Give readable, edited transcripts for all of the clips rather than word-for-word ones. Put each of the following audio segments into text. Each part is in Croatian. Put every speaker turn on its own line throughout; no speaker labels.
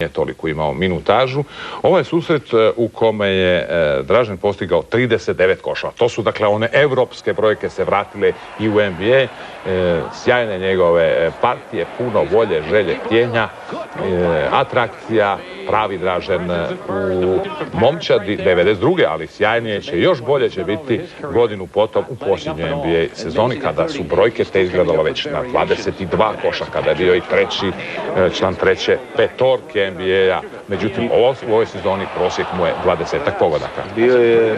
nije toliko imao minutažu. Ovo je susret u kome je Dražen postigao 39 koševa. To su dakle one evropske brojke se vratile i u NBA. Sjajne njegove partije, puno volje, želje, htjenja, atrakcija, pravi Dražen u momčadi 92. ali sjajnije će, još bolje će biti godinu potom u posljednjoj NBA sezoni kada su brojke te izgledalo već na 22 koša, kada je bio i treći član treće petorke NBA-a. Međutim, u ovoj sezoni prosjek mu je 20-ak pogodaka.
Bio je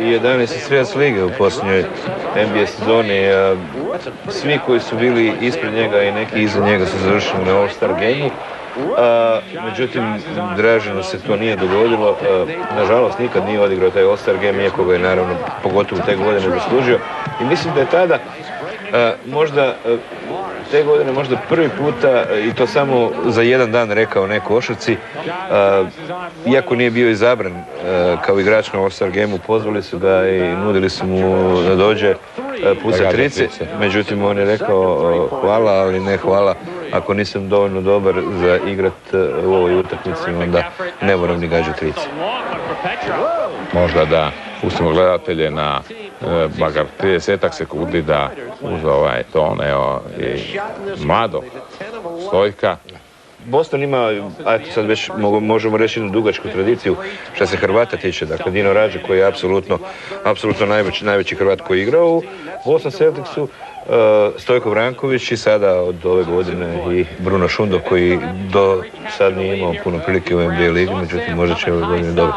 i 11. svijet lige u posljednjoj NBA sezoni. Svi koji su bili ispred njega i neki iza njega su završili na All-Star game-u. Međutim, Draženu se to nije dogodilo. Nažalost, nikad nije odigrao taj All-Star game, iako ga je naravno pogotovo te godine zaslužio. I mislim da je tada možda te godine možda prvi puta, i to samo za jedan dan, rekao ne košarci, iako nije bio izabran kao igrač na All-Star game-u, pozvali su ga i nudili su mu da dođe puca trice. Međutim, on je rekao hvala, ali ne hvala. Ako nisam dovoljno dobar za igrat u ovoj utakmici, onda ne moram ni gađati trice.
Možda da pustimo gledatelje na bagar 30 sekundi da uz ovaj ton, evo, i mladog Stojka.
Boston ima, ajde sad već možemo reći, jednu dugačku tradiciju što se Hrvata tiče. Dakle, Dino Radža koji je apsolutno najveći Hrvat koji je igrao u Boston Celticsu, Stojko Vranković i sada od ove godine i Bruno Šundo koji do sad nije imao puno prilike u NBA ligi, međutim možda će ove godine dobro.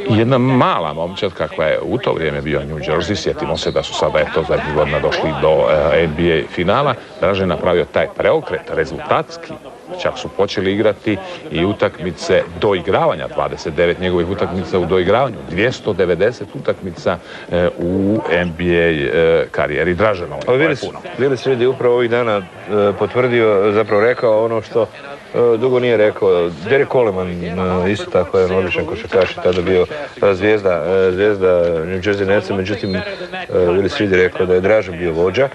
Jedna mala momčad koja je u to vrijeme bio New Jersey, sjetimo se da su sada zadnjih godina došli do NBA finala. Dražen napravio taj preokret rezultatski. Čak su počeli igrati i utakmice doigravanja, 29 njegovih utakmica u doigravanju, 290 utakmica u NBA karijeri Draženova.
Willis Reed je upravo ovih dana potvrdio, zapravo rekao ono što dugo nije rekao. Derek Coleman isto tako je odličan košarkaš, tada bio zvijezda New Jersey Netsa, međutim Willis Reed je rekao da je Dražen bio vođa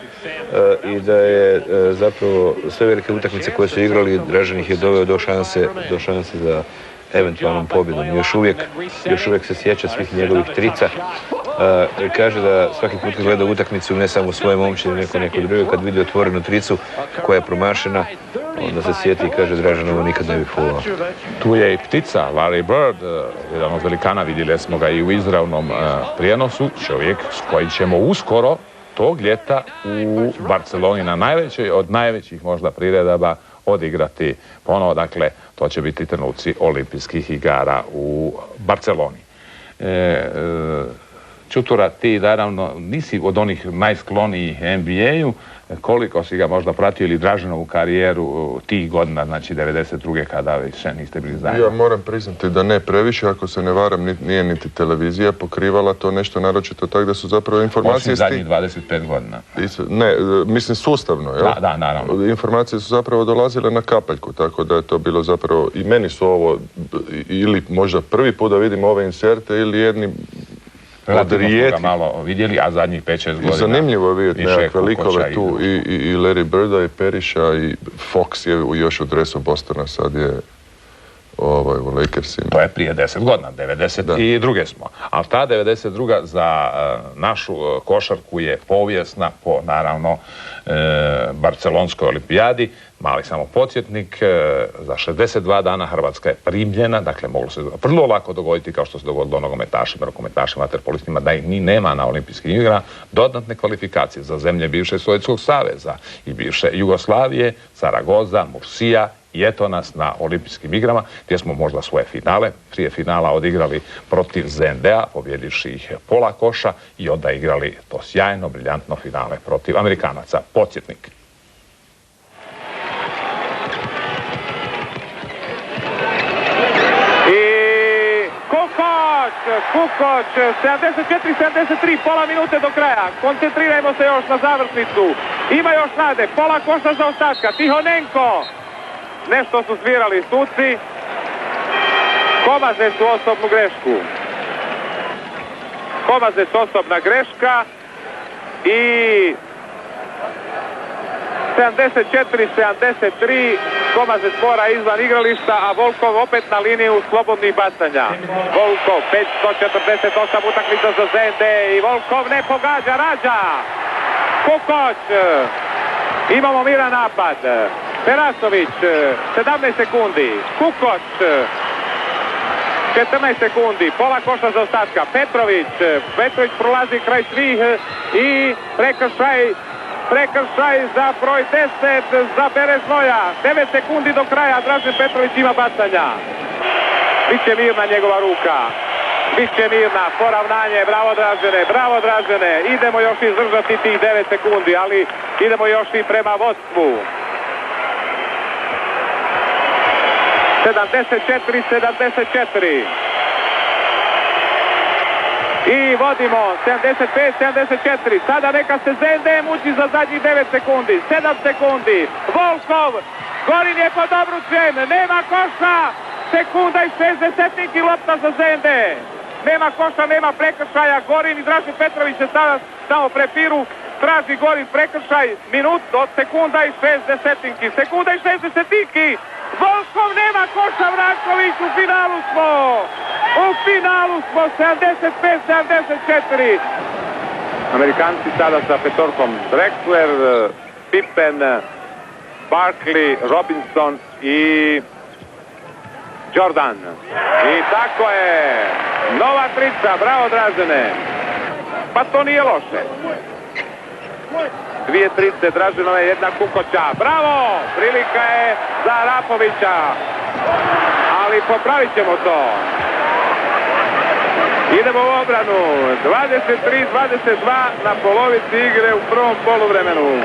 i da je zapravo sve velike utakmice koje su igrali, Dražen ih je doveo do šanse za eventualnom pobjedom. Još uvijek se sjeća svih njegovih trica. Kaže da svaki put kad gleda utakmicu, ne samo svoje momčine, neko drugo, kad vidi otvorenu tricu koja je promašena, onda se sjeti i kaže Dražen ovo nikad ne bi fulao.
Tu je i ptica, Larry Bird, jedan od velikana, vidjeli smo ga i u izravnom prijenosu, čovjek s kojim ćemo uskoro tog ljeta u Barceloni na od najvećih možda priredaba odigrati ponovo, dakle to će biti trenuci olimpijskih igara u Barceloni. Čutura, ti naravno nisi od onih najsklonijih NBA-u, koliko si ga možda pratio ili Draženovu karijeru tih godina, znači 92. kada više niste bili zajedno?
Ja moram priznati da ne previše, ako se ne varam, nije niti televizija pokrivala to nešto, naročito tako da su zapravo informacije...
Osim zadnjih 25 godina.
Ne, mislim sustavno, jel?
Da, naravno.
Informacije su zapravo dolazile na kapaljku, tako da je to bilo zapravo, i meni su ovo, ili možda prvi put da vidim ove inserte, ili jedni...
Relativno smo ga malo vidjeli, a zadnjih 5-6 godina...
Zanimljivo je vidjeti nekakve likove tu, i Larry Birda, i Periša, i Fox je još u dresu Bostona, sad je u Lakersima.
To je prije 10 godina, 92. smo. Ali ta 92. za našu košarku je povijesna po, naravno, Barcelonskoj olimpijadi. Mali samo podsjetnik, za 62 dana Hrvatska je primljena, dakle moglo se vrlo lako dogoditi kao što se dogodilo nogometašima, rukometašima, vaterpolistima, da ih ni nema na olimpijskim igrama, dodatne kvalifikacije za zemlje bivšeg Sovjetskog saveza i bivše Jugoslavije, Zaragoza, Mursija, i eto nas na olimpijskim igrama gdje smo možda svoje finale, prije finala odigrali protiv ZND-a, pobjedivši ih pola koša i onda igrali to sjajno, briljantno finale protiv Amerikanaca. Podsjetnik.
Kukoč, 74-73, pola minute do kraja. Koncentrirajmo se još na završnicu. Ima još nade, pola koša za ostatka. Tihonenko. Nešto su svirali suci. Komazec u osobnu grešku. Komazec osobna greška. I 74-73 Komaže spora izvan igrališta, a Volkov opet na liniju slobodnih bacanja. Volkov, 548 utakmica za ZND i Volkov ne pogađa, rađa. Kukoč, imamo miran napad. Perasović, 17 sekundi. Kukoč, 14 sekundi, pola koša za ostatka. Petrović prolazi kraj svih i prekršaj za broj 10 za Bereznoja. 9 sekundi do kraja, Dražen Petrović ima bacanja. Biće mirna njegova ruka. Biće mirna, poravnanje, bravo Dražene. Idemo još izdržati tih 9 sekundi, ali idemo još i prema vodstvu. 74. I vodimo 75-74. Sada neka se ZND muči za zadnjih 9 sekundi. 7 sekundi. Volkov. Gorin je po dobru cenu. Nema koša. Sekunda i 60 lopta za ZND. Nema koša, nema prekršaja. Gorin i Dražen Petrović se samo prepiru. Traži Gorin prekršaj. Minut od sekunda i 60. Sekunda i 60. Volkov nema koša, Vranković, u finalu smo! U finalu smo, 75-74. Amerikanci sada sa petorkom Drexler, Pippen, Barkley, Robinson i Jordan. I tako je, nova trica, bravo Dražene. Pa to nije loše. 2 trice Draženove, 1 Kukoća. Bravo! Prilika je za Arapovića. Ali popravit ćemo to. Idemo u obranu. 23-22 na polovici igre u prvom poluvremenu.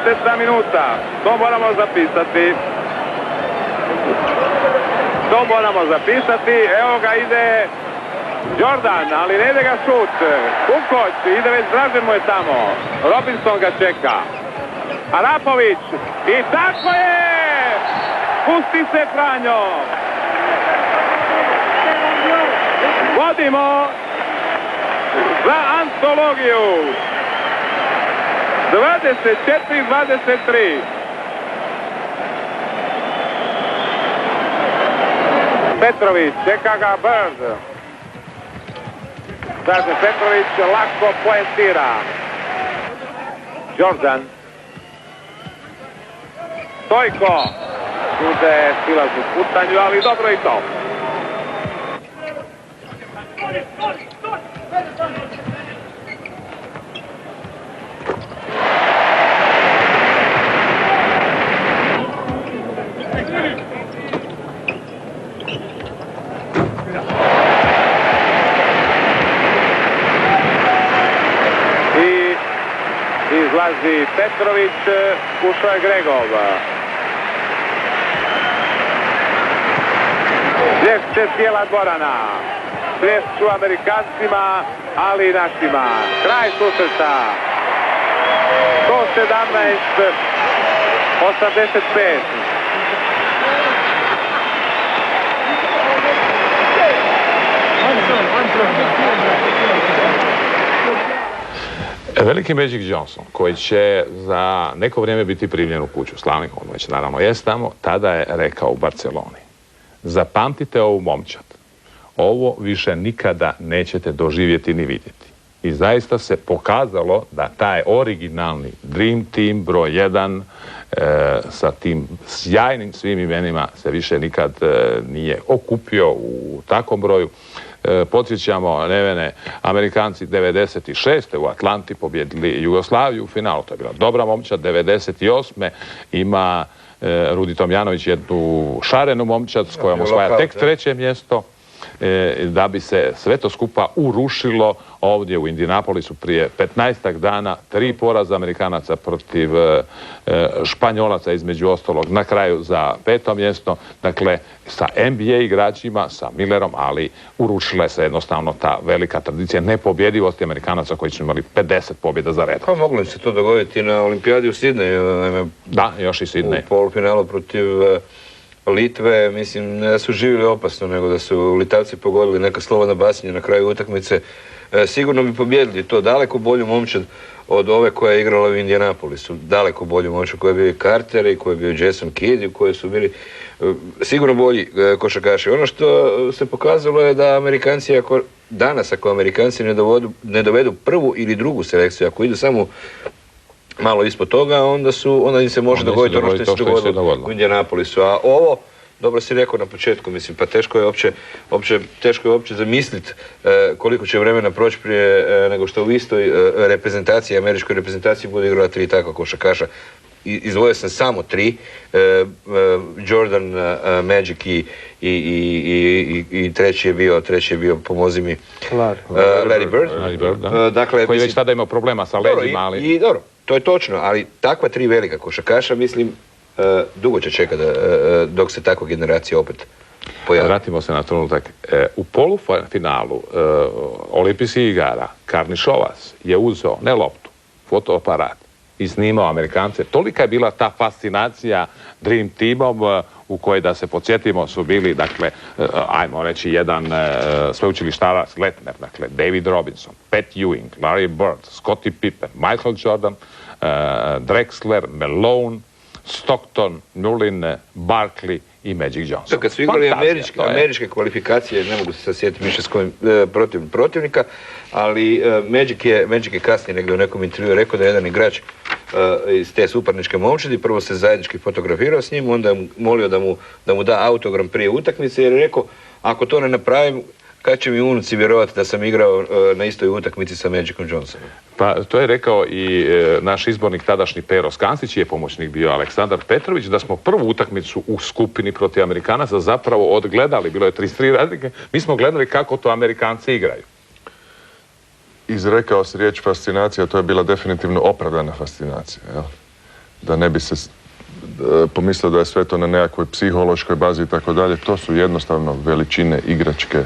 10 minuta. To moramo zapisati. Evo ga ide Jordan, ali ne ide ga šut. Kukoć, ide već Dražen mu je tamo. Robinson ga čeka. Arapović. I tako je! Pusti se Franjo. Vodimo za antologiju. 24-23. Petrović, čeka ga Bird. Dražen Petrović lako poentira. Jordan. Stojko. Bude silaz u putanju, ali dobro i to. Izlazi Petrović, ušao je Gregov. Lješće cijela dvorana. Plješću Amerikancima, ali i našima. Kraj susreta. 117-85.
Veliki Magic Johnson, koji će za neko vrijeme biti primljen u kuću slavnih, on već naravno jest tamo, tada je rekao u Barceloni: zapamtite ovu momčad, ovo više nikada nećete doživjeti ni vidjeti. I zaista se pokazalo da taj originalni Dream Team broj 1 sa tim sjajnim svim imenima se više nikad nije okupio u takvom broju. Podsjećamo, nevene, Amerikanci 96. u Atlanti pobjedili Jugoslaviju u finalu. To je bila dobra momčad. 98. ima Rudi Tomljanović jednu šarenu momčad s kojom osvaja tek 3. mjesto. Da bi se sve to skupa urušilo ovdje u Indianapolisu prije 15 dana. 3 poraza Amerikanaca protiv Španjolaca, između ostalog na kraju za 5. mjesto. Dakle, sa NBA igračima, sa Millerom, ali urušila se jednostavno ta velika tradicija nepobjedivosti Amerikanaca koji su imali 50 pobjeda za redom.
Pa moglo se to dogoditi na olimpijadi u Sidneju.
Da, još i Sidnej.
U polufinalu protiv Litve, mislim, ne da su živjeli opasno, nego da su Litavci pogodili neka slobodna bacanja na kraju utakmice. sigurno bi pobjedili. To daleko bolju momčad od ove koja je igrala u Indianapolisu. Daleko bolju momčad koja je bio i Carter i koja je bio Jason Kidd i koji su bili sigurno bolji košarkaši. Ono što se pokazalo je da Amerikanci, danas ako Amerikanci ne dovedu prvu ili drugu selekciju, ako idu samo malo ispod toga, onda im se može dogoditi ono što se dogodilo u Indianapolisu. A ovo, dobro si rekao na početku, mislim, pa teško je uopće zamisliti koliko će vremena proći prije nego što u istoj reprezentaciji, američkoj reprezentaciji, bude igrala 3 takva košarkaša. Izdvojio sam samo 3, Jordan, Magic i treći je bio, pomozi mi, Larry Bird.
Dakle, koji već tada imao problema sa leđima, ali...
Dobro, to je točno, ali takva 3 velika košarkaša, mislim, dugo će čekati dok se takva generacija opet pojavi.
Vratimo se na trenutak. U polufinalu olimpijskih igara Karnišovac je uzeo ne loptu, fotoaparat i snimao Amerikance. Tolika je bila ta fascinacija Dream Teamom u kojoj, da se podsjetimo, su bili, dakle, ajmo reći, jedan sveučilištarac Letner, dakle, David Robinson, Pat Ewing, Larry Bird, Scottie Pippen, Michael Jordan, Drexler, Malone, Stockton, Mullin, Barkley i Magic Johnson.
Kad su igrali američke kvalifikacije, ne mogu se sad sjetiti više s kojim protivnika, ali Magic je kasnije negdje u nekom intervju rekao da je jedan igrač iz te suparničke momčadi prvo se zajednički fotografirao s njim, onda je molio da mu da autogram prije utakmice, jer je rekao, ako to ne napravim, kad će mi unuci vjerovati da sam igrao na istoj utakmici sa Magicom Johnsonom?
Pa to je rekao i naš izbornik tadašnji Pero Skancić, je pomoćnik bio Aleksandar Petrović, da smo prvu utakmicu u skupini protiv Amerikanaca zapravo odgledali, bilo je 33 razlike, mi smo gledali kako to Amerikanci igraju.
Izrekao se riječ fascinacija, to je bila definitivno opravdana fascinacija, jel? Da ne bi se pomislio da je sve to na nekakvoj psihološkoj bazi i tako dalje, to su jednostavno veličine igračke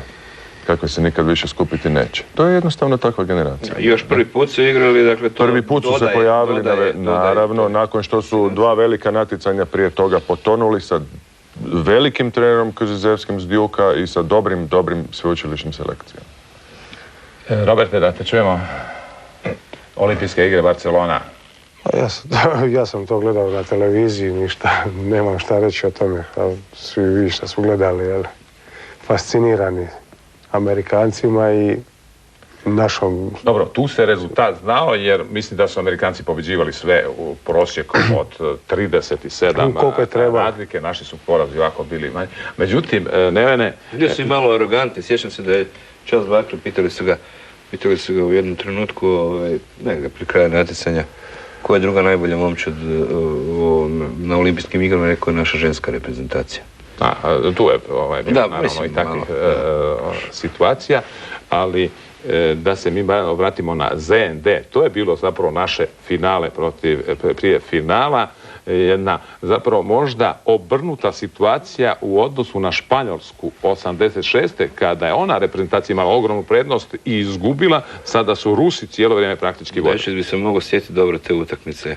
kakve se nikad više skupiti neće. To je jednostavno takva generacija.
I još prvi put su igrali, dakle to
prvi put su se pojavili, naravno, nakon što su 2 velika natjecanja prije toga potonuli sa velikim trenerom Kozizevskim s Duke-a i sa dobrim sveučilišnim selekcijama.
Roberte, da te čujemo. Olimpijske igre Barcelona.
Ja sam to gledao na televiziji, ništa, nemam šta reći o tome. Svi vi što su gledali, jel, fascinirani Amerikancima i našom...
Dobro, tu se rezultat znao, jer mislim da su Amerikanci pobeđivali sve u prosjeku od 37 razlike, naši su porazi ovako bili manji. Međutim, Nevene...
Bio su i malo arogantni, sjećam se da je Charles Barkley, pitali su ga u jednom trenutku, pri kraju natjecanja, koja je druga najbolja momčad na olimpijskim igrama, rekao je naša ženska reprezentacija.
Tu je bilo naravno i takvih situacija, ali da se mi vratimo na ZND, to je bilo zapravo naše finale prije finala, jedna zapravo možda obrnuta situacija u odnosu na Španjolsku 86. kada je ona reprezentacija imala ogromnu prednost i izgubila, sada su Rusi cijelo vrijeme praktički vodili.
Znači bi se moglo sjetiti dobro te utakmice.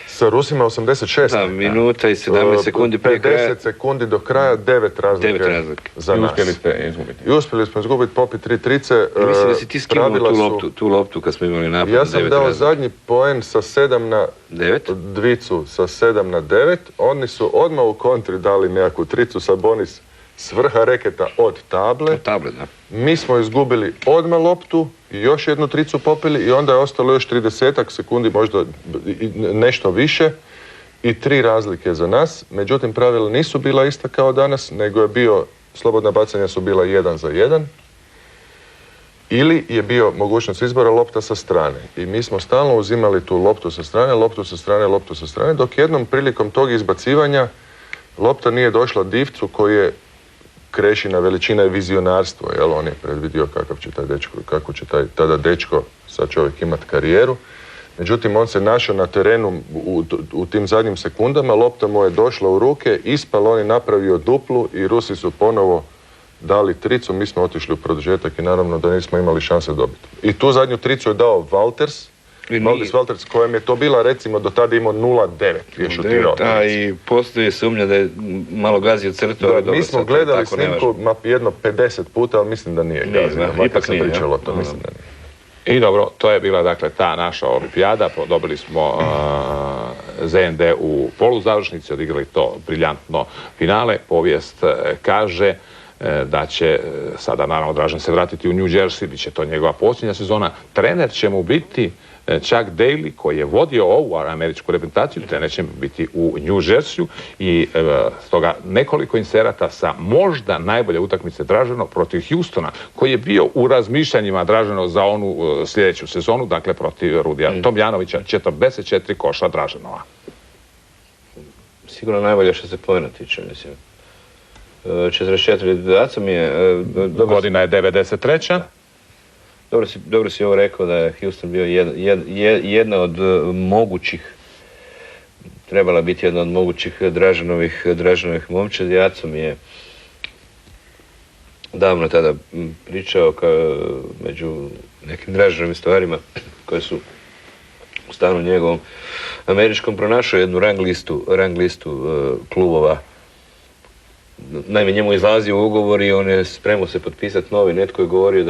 Sa Rusima 86.
Da, minuta i 17 sekundi prije kraja.
50 sekundi do kraja, 9 razlike za nas.
I uspjeli ste izgubiti.
I uspjeli smo izgubiti, popit 3 trice.
Mislim da si ti skinuo tu loptu kad smo imali napad.
Ja sam dao zadnji poen sa 7 na 9. Dvicu sa 7 na 9. Oni su odmah u kontri dali nekakvu tricu sa Bonis s vrha reketa od table.
Od table, da.
Mi smo izgubili odmah loptu i još jednu tricu popili i onda je ostalo još 30 sekundi, možda nešto više i 3 razlike za nas. Međutim, pravila nisu bila ista kao danas, nego je bio, slobodna bacanja su bila 1 za 1 ili je bio mogućnost izbora lopta sa strane. I mi smo stalno uzimali tu loptu sa strane, dok jednom prilikom tog izbacivanja lopta nije došla Divcu koji je Krešina veličina i vizionarstvo, jel? On je predvidio kako će tada dečko, sad čovjek imat karijeru. Međutim, on se našao na terenu u tim zadnjim sekundama, lopta mu je došla u ruke, ispal, on je napravio duplu i Rusi su ponovo dali tricu, mi smo otišli u produžetak i naravno da nismo imali šanse dobiti. I tu zadnju tricu je dao Walters. Valdis Valters, kojem je to bila, recimo, do tada imao 0,9 je šutirao.
A i postoji sumnja da je malo gazio crtu.
Mi smo gledali snimku jedno 50 puta, ali mislim da nije gazio.
Ipak nije,
pričalo to, mislim da nije.
I dobro, to je bila dakle ta naša olimpijada, dobili smo ZND u poluzavršnici, odigrali to briljantno finale. Povijest kaže da će sada naravno Dražen se vratiti u New Jersey, bit će to njegova posljednja sezona. Trener će mu biti Chuck Daly, koji je vodio ovu američku reprezentaciju, trener će biti u New Jerseyu i stoga nekoliko inserata sa možda najbolje utakmice Draženov protiv Houstona, koji je bio u razmišljanjima Draženov za onu sljedeću sezonu, dakle protiv Rudija Tomljanovića, 44 koša Draženova.
Sigurno najbolje što se pojena tiče, mislim. 44 Aco mi je...
Godina je 93.
Dobro si ovo rekao da je Houston bio jedna od mogućih, trebala biti jedna od mogućih Draženovih momčadi. Aco mi je davno tada pričao među nekim Draženovim stvarima koje su u stanu njegovom američkom pronašao jednu rang listu klubova. Naime, njemu izlazio ugovor i on je spremao se potpisati novi. Netko je govorio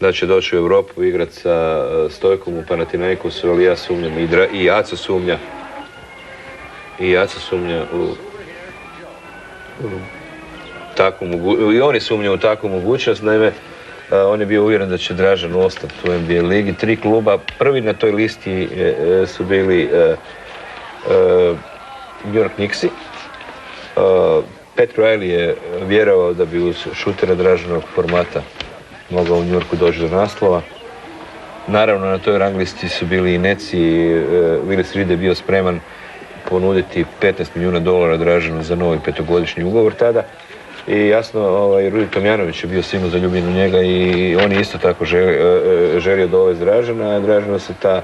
da će doći u Europu igrati sa Stojkom u Panathinaikosu, ali ja sumnjam i Aco sumnja u takvu mogućnost, i oni sumnjaju u takvu mogućnost. Naime, on je bio uvjeren da će Dražen ostati u NBA ligi. 3 kluba, prvi na toj listi su bili New York Knicksi. Pat Riley je vjerovao da bi uz šutera Draženog formata mogao u New Yorku doći do naslova. Naravno, na toj ranglisti su bili i Netsi. Willis Reed je bio spreman ponuditi $15 milijuna Draženu za novi 5-godišnji ugovor tada. I jasno, Rudi Tomljanović je bio silno zaljubljen u njega i on je isto tako želio dovesti Dražena, a Draženo se ta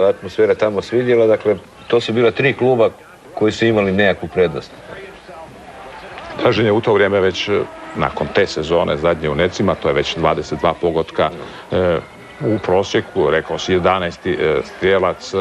atmosfera tamo svidjela. Dakle, to su bila 3 kluba koji su imali nekakvu prednost.
Dražen je u to vrijeme već nakon te sezone zadnje u Necima, to je već 22 pogotka u prosjeku, rekao si 11. strijelac,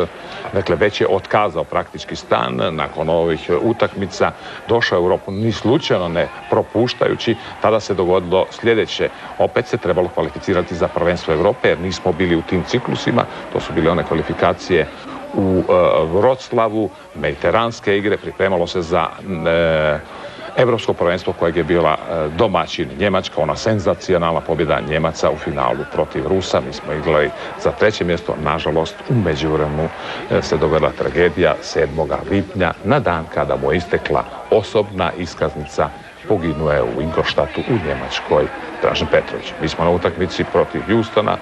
dakle već je otkazao praktički stan nakon ovih utakmica, došao u Europu ni slučajno ne propuštajući. Tada se dogodilo sljedeće, opet se trebalo kvalificirati za prvenstvo Europe jer nismo bili u tim ciklusima, to su bile one kvalifikacije u Vroclavu, mediteranske igre, pripremalo se za Europsko prvenstvo kojeg je bila domaćin Njemačka, ona senzacionalna pobjeda Njemaca u finalu protiv Rusa. Mi smo igrali za 3. mjesto, nažalost u međuvremenu se dogodila tragedija 7. lipnja, na dan kada mu je istekla osobna iskaznica, poginuo je u Ingolstadtu u Njemačkoj Dražen Petrović. Mi smo na utakmici protiv Houstona,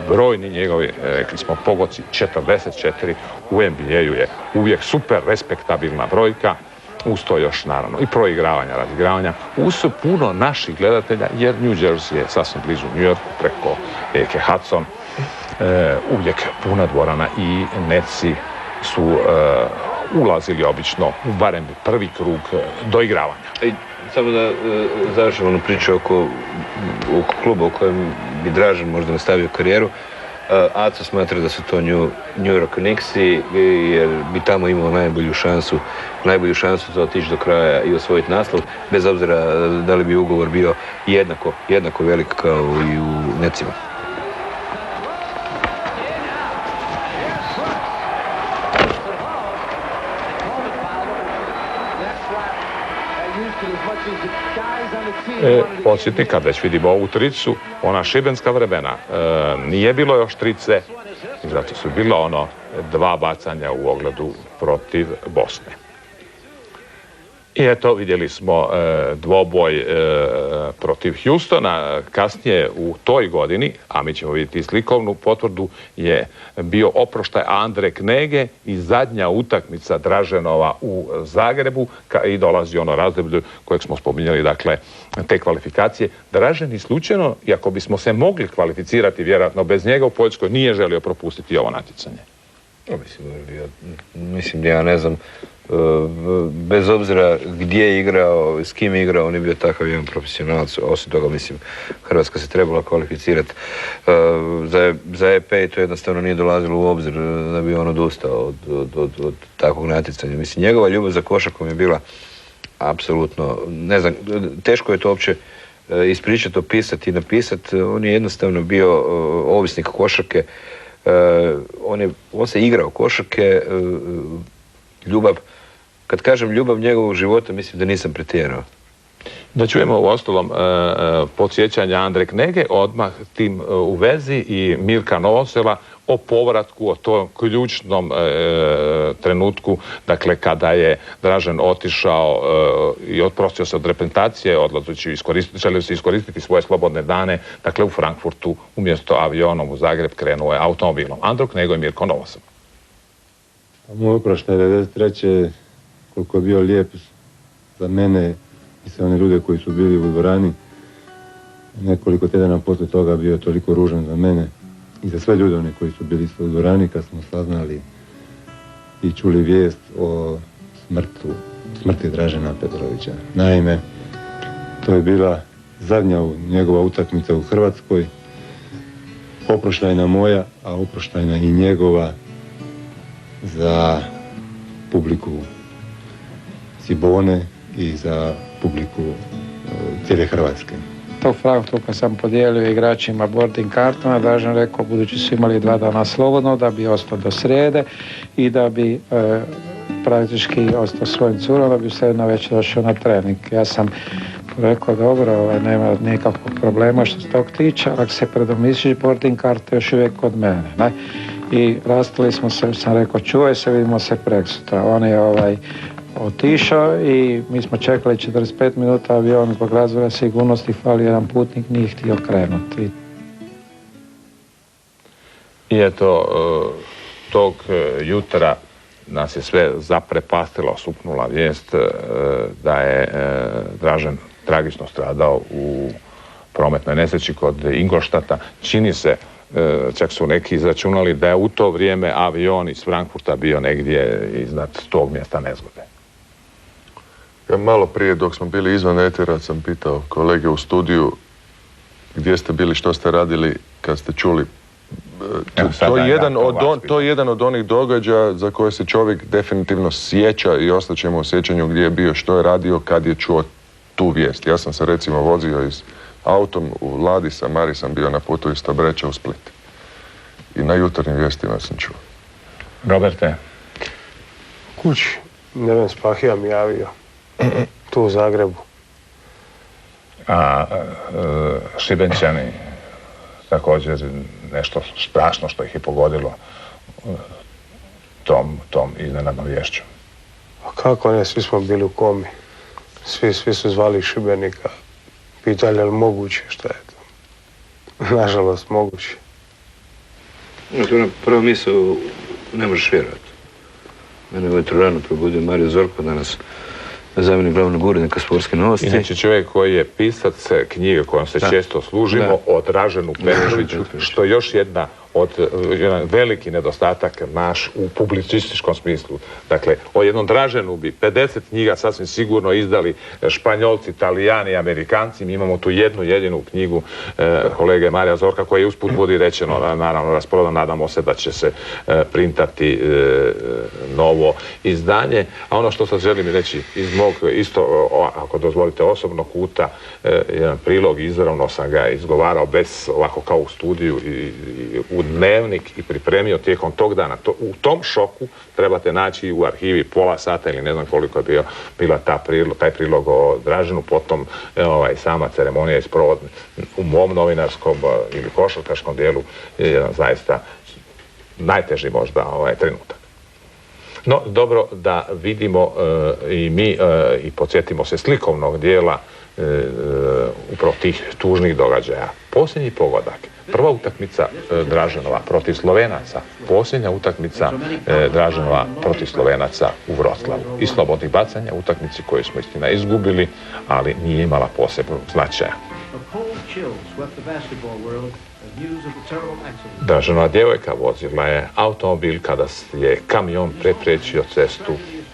brojni njegovi, rekli smo, pogoci, 44 u NBA-u je uvijek super respektabilna brojka. Uz to još naravno i proigravanja, razigravanja, uz puno naših gledatelja, jer New Jersey je sasvim blizu New Yorku preko rijeke Hudson, uvijek puna dvorana i Netsi su ulazili obično u barem prvi krug doigravanja.
Samo da završimo onu priču oko kluba u kojem bi Dražen možda nastavio karijeru. Aco smatra da su to New York Knicksi jer bi tamo imao najbolju šansu za otići do kraja i osvojiti naslov, bez obzira da li bi ugovor bio jednako velik kao i u Necima.
Podsjetni, kad već vidimo ovu tricu, ona šibenska vremena, nije bilo još trice, zato su bilo 2 bacanja u ogledu protiv Bosne. I eto, vidjeli smo dvoboj protiv Houstona. Kasnije u toj godini, a mi ćemo vidjeti slikovnu potvrdu, je bio oproštaj Andre Knege i zadnja utakmica Draženova u Zagrebu i dolazi ono razdoblje kojeg smo spominjali, dakle, te kvalifikacije. Dražen i slučajno, iako bismo se mogli kvalificirati vjerojatno bez njega u Poljskoj, nije želio propustiti ovo natjecanje.
Mislim, ja ne znam bez obzira gdje je igrao, s kim je igrao, on je bio takav jedan profesionalac. Osim toga, mislim, Hrvatska se trebala kvalificirati za EP i to jednostavno nije dolazilo u obzir da bi on odustao od takvog natjecanja. Mislim, njegova ljubav za košarkom je bila apsolutno, ne znam, teško je to uopće ispričati, opisati i napisati. On je jednostavno bio ovisnik košarke. On se igrao košarke, ljubav. Kad kažem ljubav njegovog života, mislim da nisam pretjerao.
Da čujemo u ostalom podsjećanja Andre Knege, odmah tim u vezi i Mirka Novosela o povratku, o tom ključnom trenutku, dakle kada je Dražen otišao i oprostio se od reprezentacije, želio se iskoristiti svoje slobodne dane, dakle u Frankfurtu umjesto avionom u Zagreb krenuo je automobilom. Andro Knego i Mirko Novosel.
Moj oproštaj 93. koliko je bio lijep za mene i sve one ljude koji su bili u dvorani, nekoliko tjedana poslije toga bio toliko ružan za mene i za sve ljude one koji su bili u dvorani kad smo saznali i čuli vijest o smrti Dražena Petrovića. Naime, to je bila zadnja njegova utakmica u Hrvatskoj, oproštajna moja, a oproštajna i njegova za publiku Cibone i za publiku cijele Hrvatske.
To Frankfurtu sam podijelio igračima boarding kartona, Dražen rekao, budući su imali 2 dana slobodno, da bi ostao do srijede i da bi praktički ostao svojim curom, da bi sve na večer došao na trening. Ja sam rekao, dobro, nema nikakvog problema što se tog tiče, ako se predomisliš, boarding karte još uvijek kod mene, ne? I rastali smo se, sam rekao, čuvaj se, vidimo se preksutra. On je otišao i mi smo čekali 45 minuta avion zbog razvoja sigurnosti, fali jedan putnik, nije htio krenuti.
I eto, tog jutra nas je sve zaprepastilo, osupnula vijest da je Dražen tragično stradao u prometnoj nesreći kod Ingolštata. Čini se, čak su neki izračunali da je u to vrijeme avion iz Frankfurta bio negdje iznad tog mjesta nezgode.
Ja malo prije dok smo bili izvan etera sam pitao kolege u studiju gdje ste bili, što ste radili kad ste čuli. To je jedan od onih događaja za koje se čovjek definitivno sjeća i ostaće mu u sjećanju gdje je bio, što je radio kad je čuo tu vijest. Ja sam se recimo vozio autom u Ladi sa Mari, sam bio na putu iz Tabreča u Split. I na jutarnjim vijestima sam čuo.
Roberte?
Kući. Neven Spahija mi javio. Tu u Zagrebu.
A Šibenčani također nešto strašno što ih je pogodilo tom iznenadnom viješću.
A kako ne, svi smo bili u komi. Svi su zvali Šibenika. Pitali je li moguće, šta je to? Nažalost, moguće.
To je prva misao, ne možeš vjerovati. Mene ujutro rano probudio Mario Zorko, danas zamjenik glavnog urednika Sportske novosti.
Inače čovjek koji je pisac knjige kojom se često služimo, o Draženu Petroviću, što je još jedan veliki nedostatak naš u publicističkom smislu. Dakle, o jednom Draženu bi 50 knjiga sasvim sigurno izdali Španjolci, Italijani, Amerikanci. Mi imamo tu jednu jedinu knjigu kolege Marija Zorka koja je usput budi rečeno, naravno rasprodan, nadamo se da će se printati novo izdanje. A ono što sad želim reći iz mog isto, ako dozvolite, osobnog kuta, jedan prilog, izravno sam ga izgovarao bez ovako kao u studiju i u dnevnik i pripremio tijekom tog dana. U tom šoku trebate naći u arhivi pola sata ili ne znam koliko je bila taj prilog o Draženu, potom sama ceremonija iz provodne. U mom novinarskom ili košarkaškom dijelu je jedan zaista najteži možda trenutak. No, dobro da vidimo i mi i podsjetimo se slikovnog dijela upravo tih tužnih događaja. Posljednji pogodak. Prva utakmica Draženova protiv Slovenaca, posljednja utakmica Draženova protiv Slovenaca u Vroclavu. I slobodnih bacanja, utakmici koju smo istina izgubili, ali nije imala posebnog značaja. Draženova djevojka vozila je automobil kada je kamion prepriječio cestu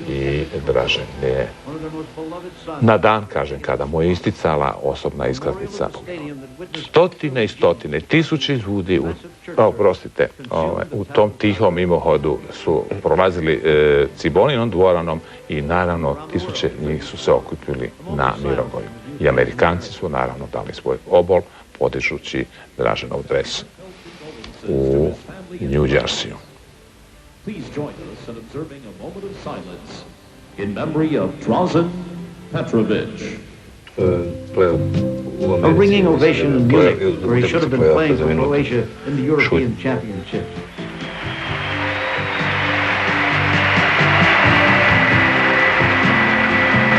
i Dražen je na dan, kažem, kada mu je isticala osobna iskaznica. Stotine i stotine, tisuće ljudi u tom tihom mimohodu su prolazili Ciboninom dvoranom i naravno tisuće njih su se okupili na Mirogoju. I Amerikanci su naravno dali svoj obol podižući Draženov dres u New Jerseyu.
Please join us in observing a moment of silence in memory of Dražen Petrović.
A ringing ovation in Munich, where he should have been playing for Croatia in the European Championship.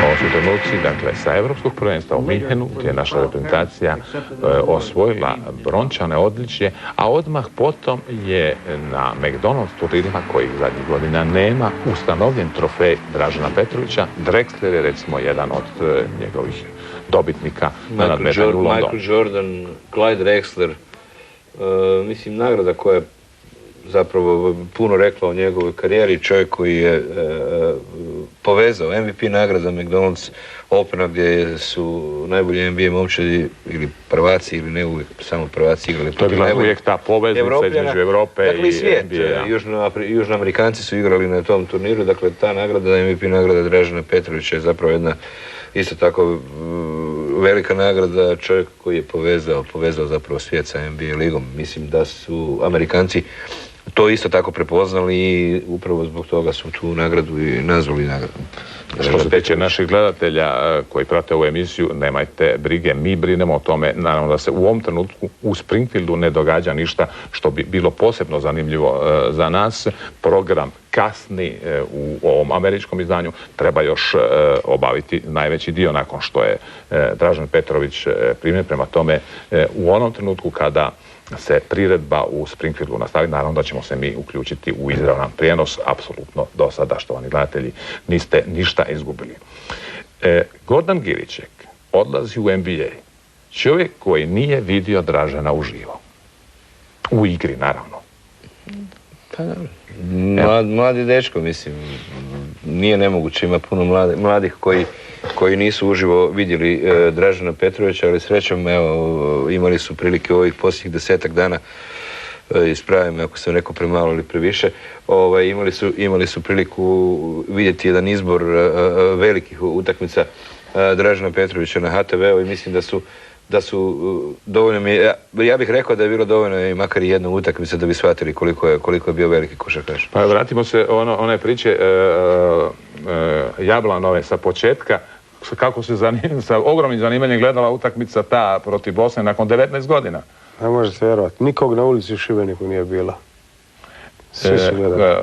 Ovo su trenuci, dakle, sa Evropskog prvenstva u Minhenu, gdje je naša reprezentacija osvojila brončane odličje, a odmah potom je na McDonald's turnirima, kojih zadnjih godina nema, ustanovljen trofej Dražena Petrovića. Drexler je, recimo, jedan od njegovih dobitnika na nadmetanju u Londonu.
Michael Jordan, Clyde Drexler, mislim, nagrada koja je zapravo puno rekla o njegovoj karijeri, čovjek koji je povezao MVP nagrada McDonald's Opena, gdje su najbolji NBA momčadi ili prvaci ili ne uvijek samo prvaci igrali.
To je bila uvijek ta poveznica između Europe i
svijet,
NBA.
Južnoamerikanci su igrali na tom turniru, dakle ta nagrada, MVP nagrada Dražena Petrovića je zapravo jedna isto tako velika nagrada, čovjek koji je povezao zapravo svijet sa NBA ligom. Mislim da su Amerikanci to isto tako prepoznali i upravo zbog toga su tu nagradu i nazvali nagradu.
Što se tiče naših gledatelja koji prate ovu emisiju, nemajte brige, mi brinemo o tome. Naravno da se u ovom trenutku u Springfieldu ne događa ništa što bi bilo posebno zanimljivo za nas. Program kasni u ovom američkom izdanju, treba još obaviti najveći dio nakon što je Dražen Petrović primljen. Prema tome, u onom trenutku kada se priredba u Springfieldu nastavi, naravno da ćemo se mi uključiti u izravan prijenos, apsolutno do sada, štovani gledatelji, niste ništa izgubili. Gordan Giriček odlazi u NBA. Čovjek koji nije vidio Dražena uživo. U igri, naravno.
Mladi dečko, mislim, nije nemoguće, ima puno mladih koji nisu uživo vidjeli Dražena Petrovića, ali srećom, evo, imali su prilike ovih posljednjih 10-ak dana, ispravim ako sam rekao premalo ili previše, imali su priliku vidjeti jedan izbor velikih utakmica Dražena Petrovića na HTV-u i mislim da su dovoljno ja bih rekao da je bilo dovoljno i makar i jedna utakmica da bi shvatili koliko je bio veliki košarkaš.
Pa vratimo se one priče Jablanove sa početka, kako se sa ogromnim zanimanjem gledala utakmica ta protiv Bosne nakon 19 godina.
Ne možete vjerovati, nikog na ulici u Šibeniku nije bilo. Svi su gledali.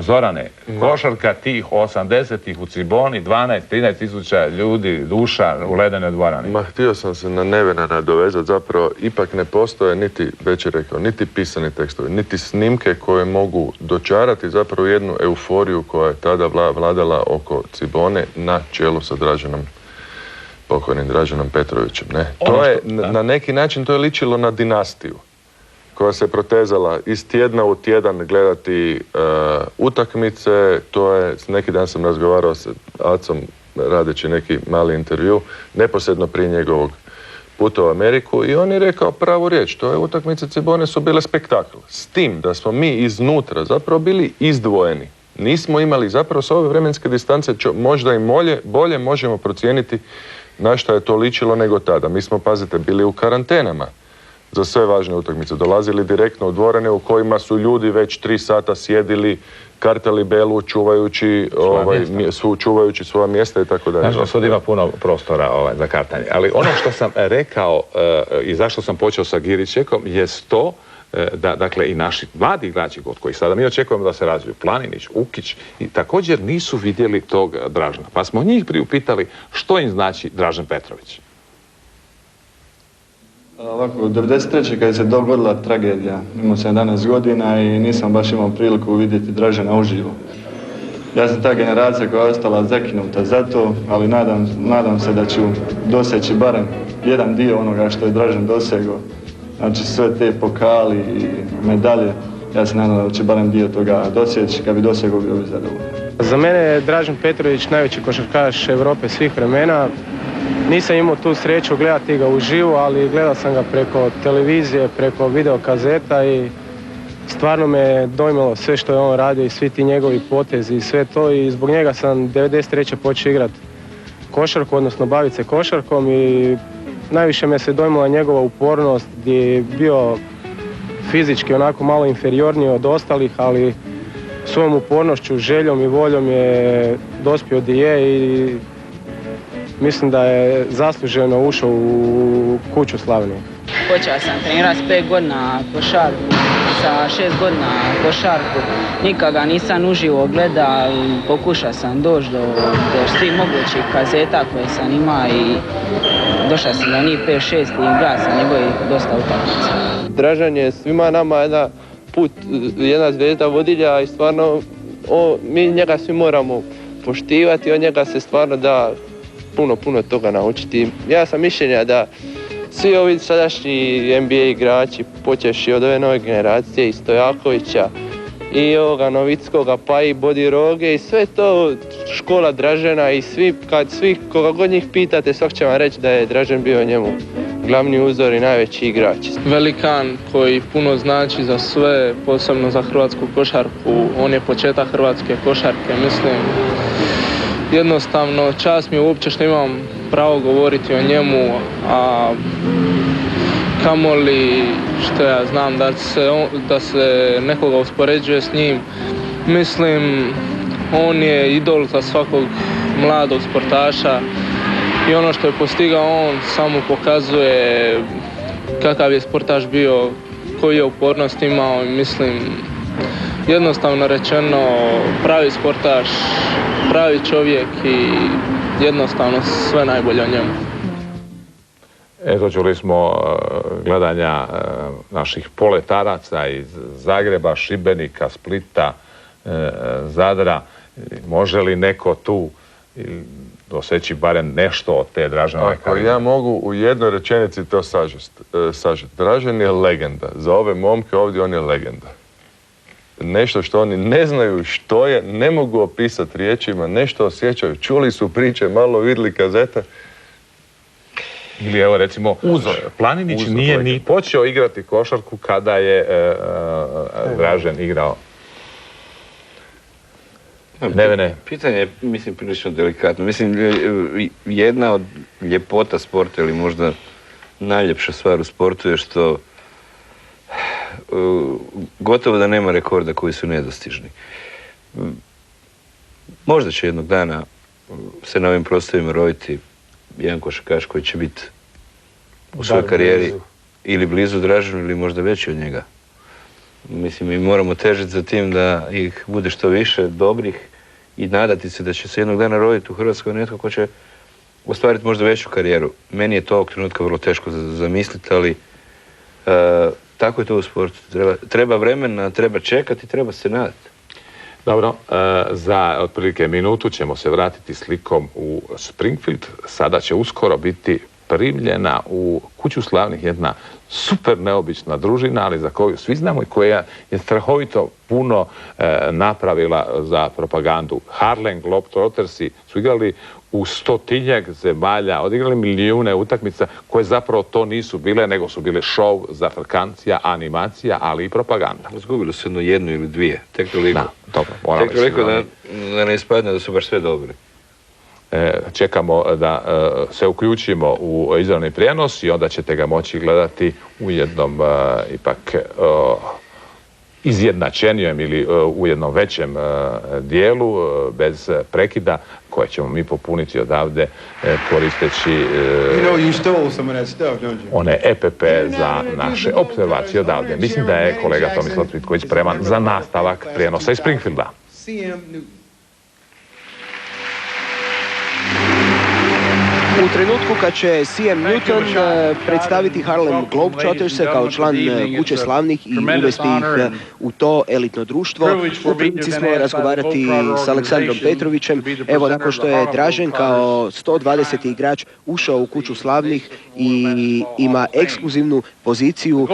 Zorane, košarka tih 80-ih u Ciboni, 12-13 tisuća ljudi, duša u ledenoj dvorani.
Ma, htio sam se na Nevena nadovezati, zapravo ipak ne postoje niti, već je rekao, niti pisani tekstovi, niti snimke koje mogu dočarati zapravo jednu euforiju koja je tada vladala oko Cibone na čelu sa pokojnim Draženom Petrovićem. Ne? To je, na neki način to je ličilo na dinastiju koja se protezala iz tjedna u tjedan gledati utakmice. To je, neki dan sam razgovarao sa Acom radeći neki mali intervju, neposredno prije njegovog puta u Ameriku i on je rekao pravu riječ, to je utakmice Cibone su bile spektakl. S tim da smo mi iznutra zapravo bili izdvojeni. Nismo imali zapravo s ove vremenske distance, možda i bolje možemo procijeniti na šta je to ličilo nego tada. Mi smo, pazite, bili u karantenama za sve važne utakmice. Dolazili direktno u dvorane u kojima su ljudi već 3 sata sjedili, kartali belu, čuvajući svoja mjesta i tako dalje.
Znači, sad ima puno prostora za kartanje. Ali ono što sam rekao i zašto sam počeo sa Giričekom je to da, dakle, i naši mladi igrači od kojih sada mi očekujemo da se razviju, Planinić, Ukić, i također nisu vidjeli tog Dražena. Pa smo njih priupitali što im znači Dražen Petrović.
Ovako, u 93. kad se dogodila tragedija, imao sam 11 godina i nisam baš imao priliku vidjeti Dražena uživo. Ja sam ta generacija koja je ostala zakinuta za to, ali nadam se da ću doseći barem jedan dio onoga što je Dražen dosegao. Znači sve te pokali i medalje, ja se nadam da će barem dio toga dosjeći, kad bi dosegao bio bi zadovoljno.
Za mene je Dražen Petrović najveći košarkaš Europe svih vremena. Nisam imao tu sreću gledati ga uživo, ali gledao sam ga preko televizije, preko videokazeta i stvarno me dojmilo sve što je on radio i svi ti njegovi potezi i sve to, i zbog njega sam 93. počeo igrati košarku, odnosno baviti se košarkom, i najviše me se dojmila njegova upornost gdje je bio fizički onako malo inferiorniji od ostalih, ali svojom upornošću, željom i voljom je dospio gdje je i mislim da je zasluženo ušao u kuću slavnih.
Počeo sam trenirati s 5 godina košarku, sa 6 godina košarku. Nikada nisam uživo gledao, pokušao sam doći do svih mogućih kazeta koje sam imao i došao sam do njih 5-6 i gledao sam njegovih dosta utakmica.
Dražen je svima nama jedna zvijezda vodilja i stvarno mi njega svi moramo poštivati, od njega se stvarno da puno toga naučiti. Ja sam mišljenja da svi ovi sadašnji NBA igrači, počevši od ove nove generacije i Stojakovića i ovoga Novickoga, pa i Bodiroge i sve to škola Dražena, i koga god njih pitate, svak će vam reći da je Dražen bio njemu glavni uzor i najveći igrač.
Velikan koji puno znači za sve, posebno za hrvatsku košarku. On je početak hrvatske košarke, mislim. Jednostavno, čast mi je uopće što imam pravo govoriti o njemu, a kamoli što ja znam da se nekoga uspoređuje s njim. Mislim, on je idol za svakog mladog sportaša i ono što je postigao on samo pokazuje kakav je sportaš bio, koji je upornost imao, i mislim, jednostavno rečeno, pravi sportaš, pravi čovjek i jednostavno sve najbolje o njemu.
Eto, čuli smo gledanja naših poletaraca iz Zagreba, Šibenika, Splita, Zadra. Može li neko tu doseći barem nešto od te Draženove karijere?
Ja mogu u jednoj rečenici to sažeti. Dražen je legenda. Za ove momke ovdje on je legenda. Nešto što oni ne znaju što je, ne mogu opisati riječima, nešto osjećaju, čuli su priče, malo vidjeli kazete.
Ili evo recimo, Planinić nije ni počeo igrati košarku kada je Dražen igrao. Ne.
Pitanje je, mislim, prilično delikatno. Mislim, jedna od ljepota sporta ili možda najljepša stvar u sportu je što gotovo da nema rekorda koji su nedostižni. Možda će jednog dana se na ovim prostorima roditi jedan košarkaš koji će biti u svojoj karijeri ili blizu Draženu ili možda veći od njega. Mislim, mi moramo težiti za tim da ih bude što više dobrih i nadati se da će se jednog dana roditi u Hrvatskoj netko ko će ostvariti možda veću karijeru. Meni je to ovog trenutka vrlo teško zamisliti, ali tako je to u sportu. Treba vremena, treba čekati, treba se nadati.
Dobro, za otprilike minutu ćemo se vratiti slikom u Springfield. Sada će uskoro biti primljena u kuću slavnih jedna super neobična družina, ali za koju svi znamo i koja je strahovito puno napravila za propagandu. Harlem Globetrottersi su igrali u 100-tinjak zemalja, odigrali milijune utakmica koje zapravo to nisu bile, nego su bile show, zafrkancija, animacija, ali i propaganda.
Izgubili su jednu ili dvije, tek toliko.
Tek
toliko da ne ispadne da su baš sve dobri.
Čekamo da se uključimo u izravni prijenos i onda ćete ga moći gledati u jednom ipak izjednačenijem ili u jednom većem dijelu bez prekida koje ćemo mi popuniti odavde koristeći one EPP za naše observacije odavde. Mislim da je kolega Tomislav Cvitković spreman za nastavak prijenosa iz Springfielda.
U trenutku kad će CM Newton predstaviti Harlem Globetrotterse kao član Kuće slavnih i uvesti ih u to elitno društvo, u prilici smo razgovarati s Aleksandrom Petrovićem. Evo, nakon što je Dražen kao 120. igrač ušao u Kuću slavnih i ima ekskluzivnu poziciju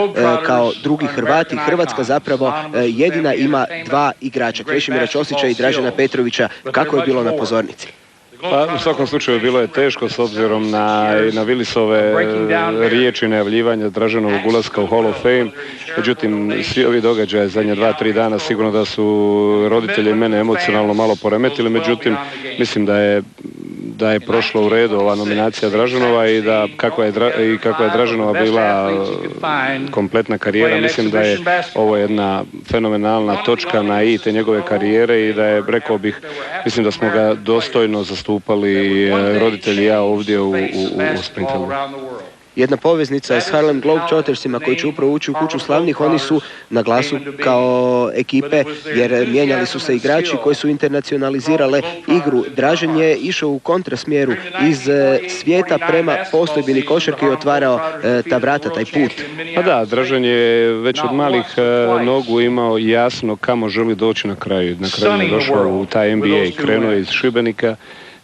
kao drugi Hrvati, Hrvatska zapravo jedina ima dva igrača, Krešimira Ćosića i Dražena Petrovića. Kako je bilo na pozornici?
Pa, u svakom slučaju bilo je teško s obzirom na Willisove riječi najavljivanja Draženovog ulaska u Hall of Fame. Međutim, svi ovi događaje zadnje 2-3 dana sigurno da su roditelji mene emocionalno malo poremetili. Međutim, mislim da je prošlo u redu ova nominacija Draženova i da kako je Draženova bila kompletna karijera, mislim da je ovo jedna fenomenalna točka na i te njegove karijere i da je, rekao bih, mislim da smo ga dostojno zastupali roditelji i ja ovdje u Springfieldu.
Jedna poveznica s Harlem Globetrottersima koji će upravo ući u Kuću slavnih, oni su na glasu kao ekipe jer mijenjali su se igrači koji su internacionalizirale igru. Dražen je išao u kontrasmjeru iz svijeta prema postojbini košarke i otvarao ta vrata, taj put.
Pa da, Dražen je već od malih nogu imao jasno kamo želi doći na kraju. Na kraju je došao u taj NBA, krenuo je iz Šibenika,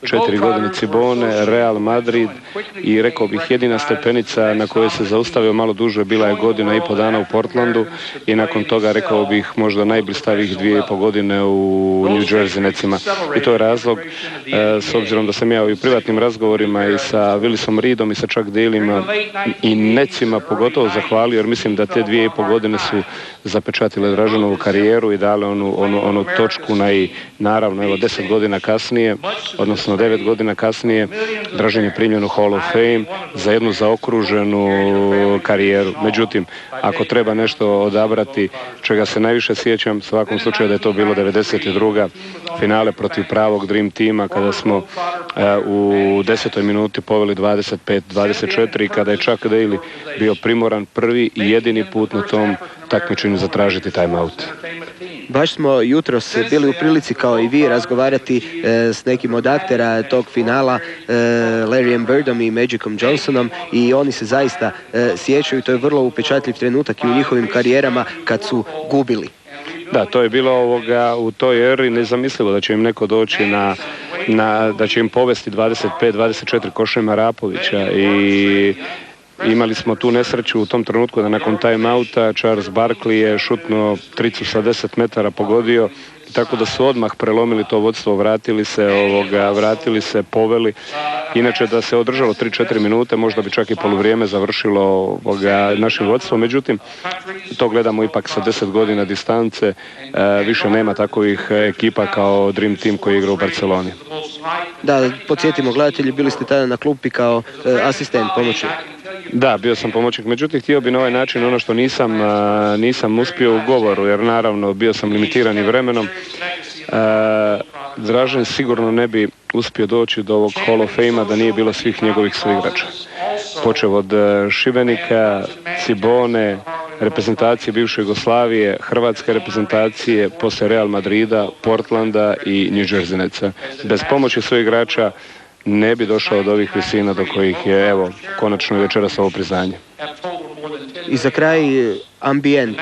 4 godine Cibone, Real Madrid i rekao bih jedina stepenica na kojoj se zaustavio malo duže bila je 1,5 dana u Portlandu i nakon toga rekao bih možda najblistavijih 2,5 godine u New Jersey Netsima. I to je razlog, s obzirom da sam ja u privatnim razgovorima i sa Willisom Reedom i sa Chuck Dalyma i Netsima pogotovo zahvalio jer mislim da te 2,5 godine su zapečatile Draženovu karijeru i dale onu točku na i. Naravno, evo 10 godina kasnije, odnosno 9 godina kasnije, Dražen je primljen u Hall of Fame za jednu zaokruženu karijeru. Međutim, ako treba nešto odabrati čega se najviše sjećam, u svakom slučaju da je to bilo 92. finale protiv pravog Dream Teama kada smo u 10. minuti poveli 25-24 i kada je Chuck Daly bio primoran prvi i jedini put na tom takmičenju zatražiti timeout.
Baš smo jutros bili u prilici kao i vi razgovarati s nekim od aktera tog finala, Larryem Birdom i Magicom Johnsonom i oni se zaista sjećaju, to je vrlo upečatljiv trenutak i u njihovim karijerama kad su gubili.
Da, to je bilo u toj eri nezamislivo da će im neko doći da će im povesti 25-24 Košima Rapovića i imali smo tu nesreću u tom trenutku da nakon timeouta Charles Barkley je šutnuo tricu sa 10 metara, pogodio, tako da su odmah prelomili to vodstvo, vratili se, poveli. Inače da se održalo 3-4 minute, možda bi čak i poluvrijeme završilo našim vodstvom, međutim to gledamo ipak sa 10 godina distance, više nema takovih ekipa kao Dream Team koji igra u Barceloni.
Da, podsjetimo gledatelji, bili ste tada na klupi kao asistent, pomoćnik.
Da, bio sam pomoćnik, međutim htio bi na ovaj način ono što nisam uspio u govoru, jer naravno bio sam limitiran i vremenom. Dražen sigurno ne bi uspio doći do ovog Hall of Fame-a da nije bilo svih njegovih suigrača. Počeo od Šibenika, Cibone, reprezentacije bivše Jugoslavije, hrvatske reprezentacije, poslije Real Madrida, Portlanda i New Jersey Netsa. Bez pomoći svojih igrača ne bi došao do ovih visina do kojih je, evo, konačno večeras ovo priznanje.
I za kraj, ambijent,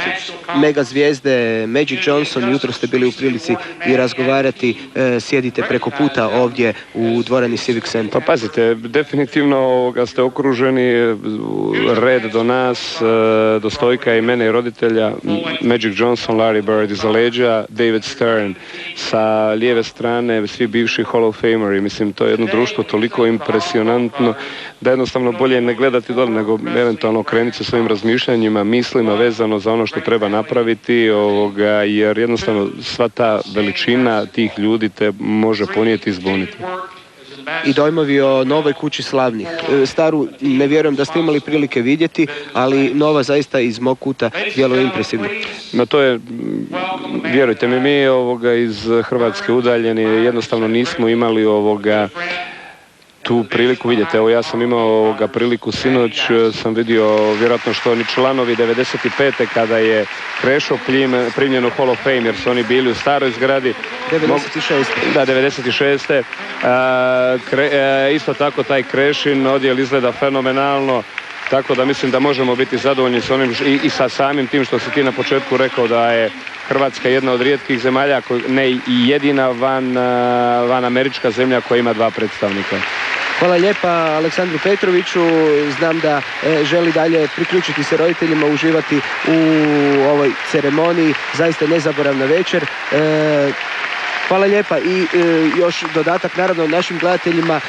mega zvijezde, Magic Johnson, jutro ste bili u prilici i razgovarati, sjedite preko puta ovdje u dvorani Civic Center.
Pa pazite, definitivno ste okruženi, red do nas, do Stojka i mene i roditelja, Magic Johnson, Larry Bird iza leđa, David Stern sa lijeve strane, svi bivši Hall of Fameri. Mislim, to je jedno društvo toliko impresionantno da jednostavno bolje ne gledati dole, nego eventualno krenuti sa svojim razmišljanjima, mislima vezano za ono što treba napraviti, jer jednostavno sva ta veličina tih ljudi te može ponijeti i zbuniti.
I dojmovi o novoj Kući slavnih. Staru ne vjerujem da ste imali prilike vidjeti, ali nova zaista iz mog kuta djeluje impresivno.
No to je, vjerujte mi iz Hrvatske udaljeni jednostavno nismo imali tu priliku vidjeti. Evo ja sam imao priliku sinoć, sam vidio vjerojatno što ni članovi 95. kada je Krešo primljen u Hall of Fame, jer su oni bili u staroj zgradi.
96.
Da, 96. Isto tako taj Krešin odjel izgleda fenomenalno. Tako da mislim da možemo biti zadovoljni s onim i sa samim tim što si ti na početku rekao da je Hrvatska jedna od rijetkih zemalja, ne i jedina van američka zemlja koja ima 2 predstavnika.
Hvala lijepa Aleksandru Petroviću, znam da želi dalje priključiti se roditeljima, uživati u ovoj ceremoniji, zaista nezaboravna večer. Hvala lijepa i još dodatak naravno našim gledateljima,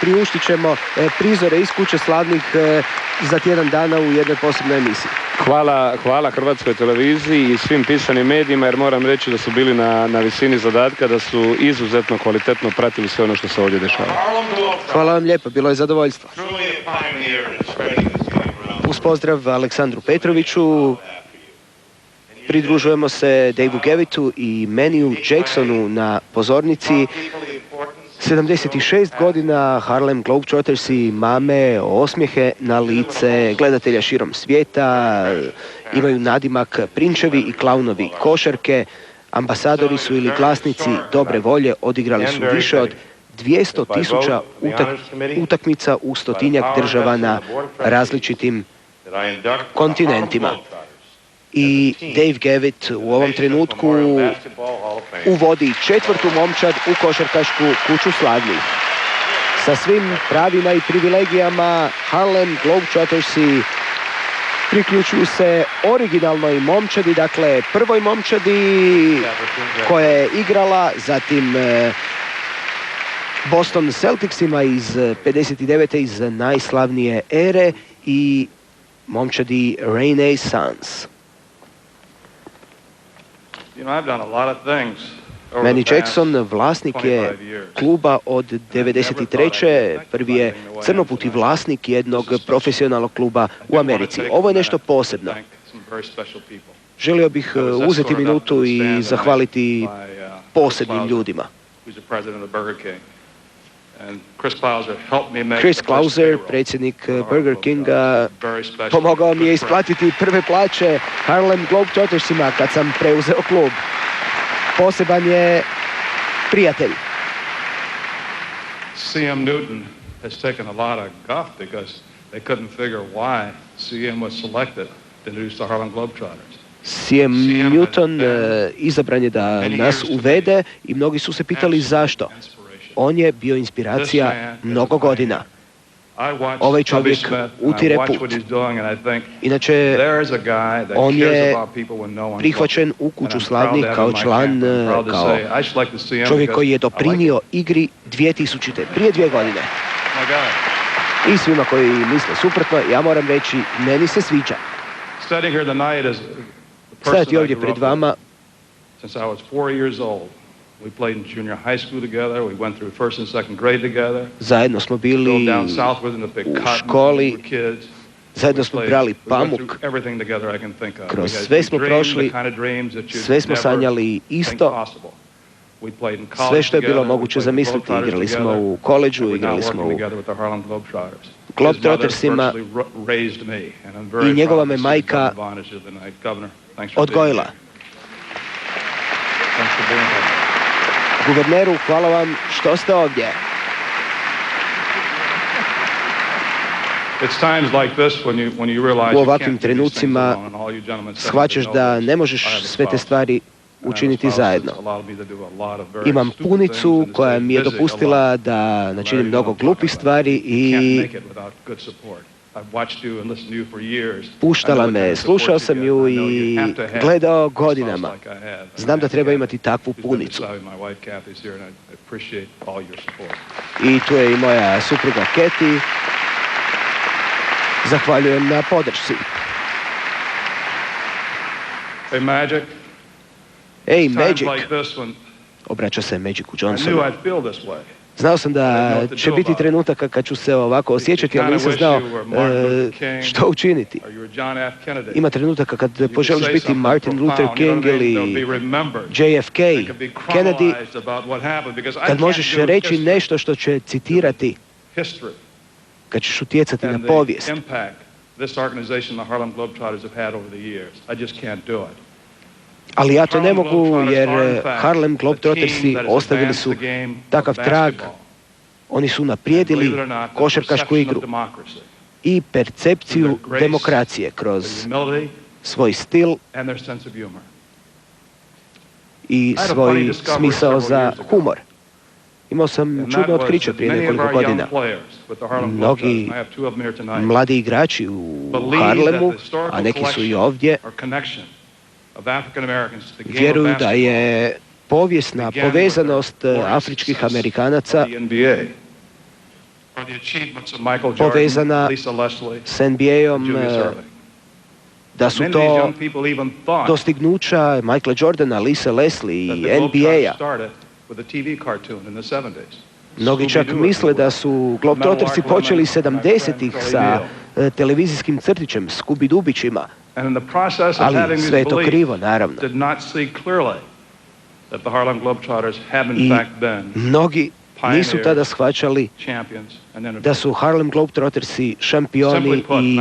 priuštit ćemo prizore iz Kuće slavnih za tjedan dana u jednoj posebnoj emisiji.
Hvala Hrvatskoj televiziji i svim pisanim medijima, jer moram reći da su bili na visini zadatka, da su izuzetno kvalitetno pratili sve ono što se ovdje dešava.
Hvala vam lijepa, bilo je zadovoljstvo. Uz pozdrav Aleksandru Petroviću, pridružujemo se Daveu Gavitu i Manny Jacksonu na pozornici. 76 godina Harlem Globetrottersi mame osmijehe na lice gledatelja širom svijeta, imaju nadimak prinčevi i klaunovi košarke, ambasadori su ili glasnici dobre volje, odigrali su više od 200.000 utakmica u 100-tinjak država na različitim kontinentima. I Dave Gavitt u ovom trenutku uvodi 4. momčad u košarkašku Kuću slavnih. Sa svim pravima i privilegijama Harlem Globetrottersi priključuju se originalnoj momčadi, dakle prvoj momčadi koja je igrala, zatim Boston Celticsima iz 59. iz najslavnije ere i momčadi Renaissance. Manny Jackson vlasnik je kluba od 93. Prvi je crnoputi vlasnik jednog profesionalnog kluba u Americi. Ovo je nešto posebno. Želio bih uzeti minutu i zahvaliti posebnim ljudima. Chris Klauser, predsjednik Burger Kinga, pomogao mi je isplatiti prve plaće Harlem Globetrottersima kad sam preuzeo klub. Poseban je prijatelj.
CM Newton has taken a lot of guff because they couldn't figure why CM was selected to introduce the Harlem Globetrotters.
CM Newton izabran je da nas uvede i mnogi su se pitali zašto. On je bio inspiracija mnogo godina. Ovaj čovjek utire put. Inače, on je prihvaćen u Kuću slavnih kao član, kao čovjek koji je doprinio igri 2000. prije 2 godine. I svima koji misle suprotno, ja moram reći, meni se sviđa. Stajati ovdje pred vama
We played in junior high school together. We went through first and second grade together.
Zajedno smo bili u školi, zajedno smo brali pamuk, kroz sve smo prošli, sve smo sanjali isto, sve što je bilo moguće zamisliti. Igrali smo u koledžu, igrali smo u Globetrottersima i njegova me majka odgojila. Guverneru, hvala vam što ste ovdje. U ovakvim trenucima shvaćaš da ne možeš sve te stvari učiniti zajedno. Imam punicu koja mi je dopustila da načinim mnogo glupih stvari i puštala me, slušao sam ju i gledao godinama. Znam da treba imati takvu punicu. I tu je i moja supruga Kathy. Zahvaljujem na podršci. Hey Magic. Obraća se Magicu Johnsonu. Znao sam da će biti trenutaka kad ću se ovako osjećati, ali nisam znao što učiniti. Ima trenutaka kad poželiš biti Martin Luther King ili JFK, Kennedy, kad možeš reći nešto što će citirati
history,
kad ćeš utjecati na
and
povijest.
the impact this organization, the Harlem Globetrotters, have had over the years. I just can't do it.
Ali ja to ne mogu jer Harlem Globetrottersi ostavili su takav trag. Oni su naprijedili košarkašku igru i percepciju demokracije kroz svoj stil i svoj smisao za humor. Imao sam čudno otkriće prije nekoliko godina. Mnogi mladi igrači u Harlemu, a neki su i ovdje, vjeruju da je povijesna povezanost afričkih Amerikanaca povezana s NBA-om, da su to dostignuća Michaela Jordana, Lisa Leslie i NBA-a. Mnogi čak misle da su Globetrottersi počeli 70-ih sa televizijskim crtićem, Scooby-Doobićima, ali sve je to krivo, naravno. I mnogi nisu tada shvaćali da su Harlem Globetrottersi šampioni i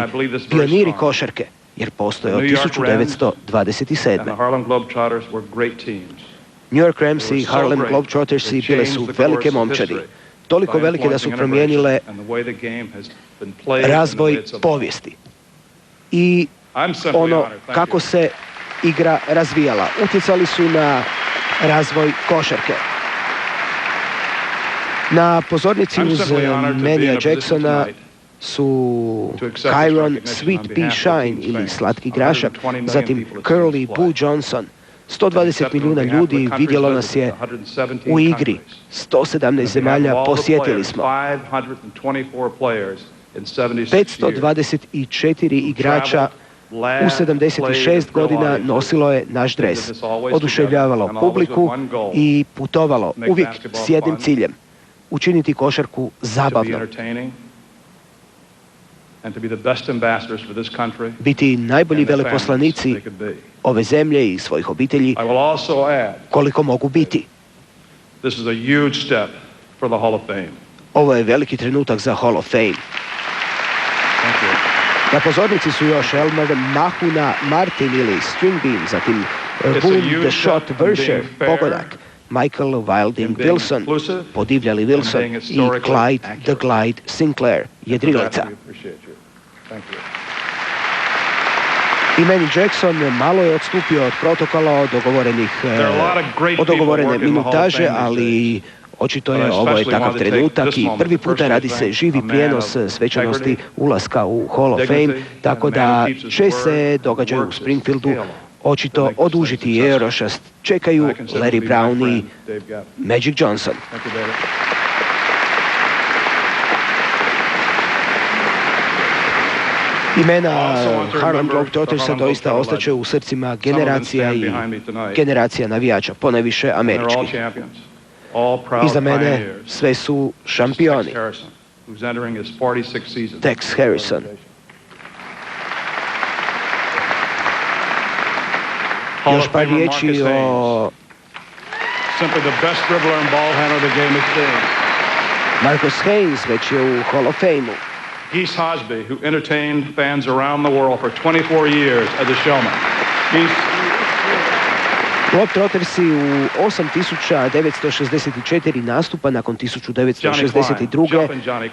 pioniri košarke, jer postoje od 1927. New York Rams i Harlem Globetrottersi bile su velike momčadi, toliko velike da su promijenile razvoj povijesti i ono kako se igra razvijala. Utjecali su na razvoj košarke. Na pozornici uz Mania Jacksona su Kyron Sweet Pea Shine ili Slatki grašak, zatim Curly Boo Johnson. 120 milijuna ljudi vidjelo nas je u igri. 117 zemalja posjetili smo. 524 igrača u 76 godina nosilo je naš dres. Oduševljavalo publiku i putovalo uvijek s jednim ciljem. Učiniti košarku zabavnom. Biti najbolji veleposlanici ove zemlje i svojih obitelji koliko mogu biti. Ovo je veliki trenutak za Hall of Fame. Na pozornici su još Elmer Mahuna Martin ili String Bean, zatim Boom the Shot Versher, pogodak, Michael Wilding Wilson, podivljali Wilson i Clyde the Glide Sinclair, jedrilica. I Manny Jackson malo je odstupio od protokola od dogovorene minutaže, ali očito je ovo je takav trenutak i prvi puta radi se živi prijenos svečanosti ulaska u Hall of Fame, tako da će se događaju u Springfieldu očito odužiti i Eurošast. Čekaju Larry Brown i Magic Johnson. Imena Harlem Globetrottersa doista ostaće u srcima generacija i generacija navijača, ponajviše američkih. Iza mene sve su šampioni. Tex Harrison. Još par riječi o Marcus Haynes, već je u Hall of Fame-u.
Geese Hosby, who entertained fans around the world for 24 years as a showman.
Globetrottersi u 8964 nastupa nakon 1962.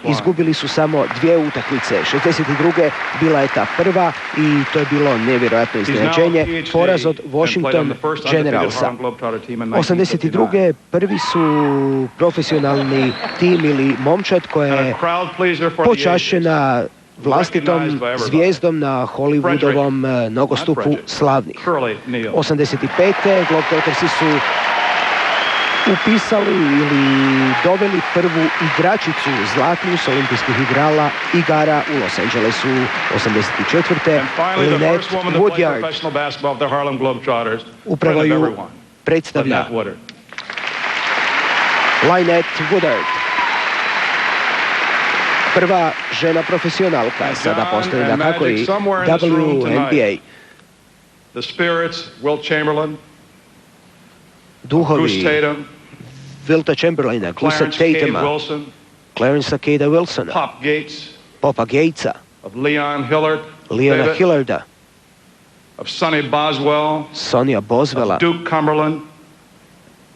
izgubili su samo 2 utakmice. 62. bila je ta prva i to je bilo nevjerojatno iznenađenje. Poraz od Washington Generalsa. 82. prvi su profesionalni tim ili momčad koja je počašćena vlastitom zvijezdom na Hollywoodovom nogostupu slavnih. 85. Globetrottersi su upisali ili doveli prvu igračicu zlatnu s olimpijskih igara u Los Angelesu 84. Lynette Woodyard. Upravo ju predstavlja Lynette Woodyard. Prva žena profesionalka, sada postoji dakako i WNBA. Duhovi Wilta Chamberlaina, Gusa Tatuma, Clarencea Cadea Wilsona,
Pop Gates,
Popa Gatesa,
of Leon Hillard,
Leona
David,
Hillarda,
of Sonny Boswell,
Sonja Boswella,
of Duke Cumberland,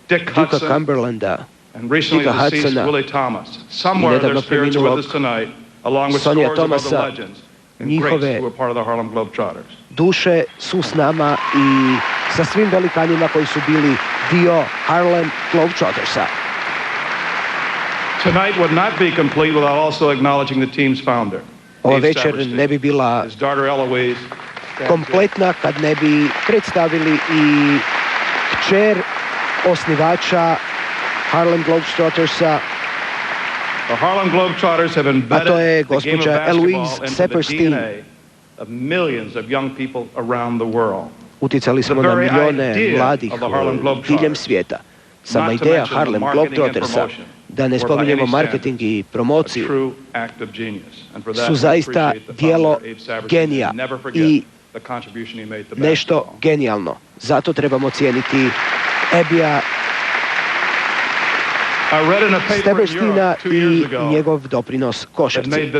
Dick
Duka
Hudson,
Cumberlanda,
and recently
Dicka
deceased
Hudsona,
Willie Thomas. Somewhere their
nedavno
spirits are with us
preminulog
tonight, along with
Sonja
scores of other
Thomasa.
legends and greats
Njihove
who were part of the Harlem Globetrotters.
duše su s nama i sa svim velikanima koji su bili dio Harlem Globetrottersa.
Tonight would not be complete without also acknowledging the team's founder.
Ova
Dave
večer
Saperstein,
ne bi bila
his daughter Eloise,
kompletna kad ne bi predstavili i kćer osnivača Harlem Globetrottersa,
the Harlem Globetrotters have
a
embedded
to je
the game of
gospođa
basketball
Eloise
into the
Saperstein.
DNA of millions of young people around the world.
Utjecali smo na milijone mladih diljem svijeta. Sama ideja Harlem Globetrottersa, da ne spominjemo marketing i promociju, su zaista dijelo genija i nešto genijalno. Zato trebamo cijeniti Abija Sapersteina i njegov doprinos košarci.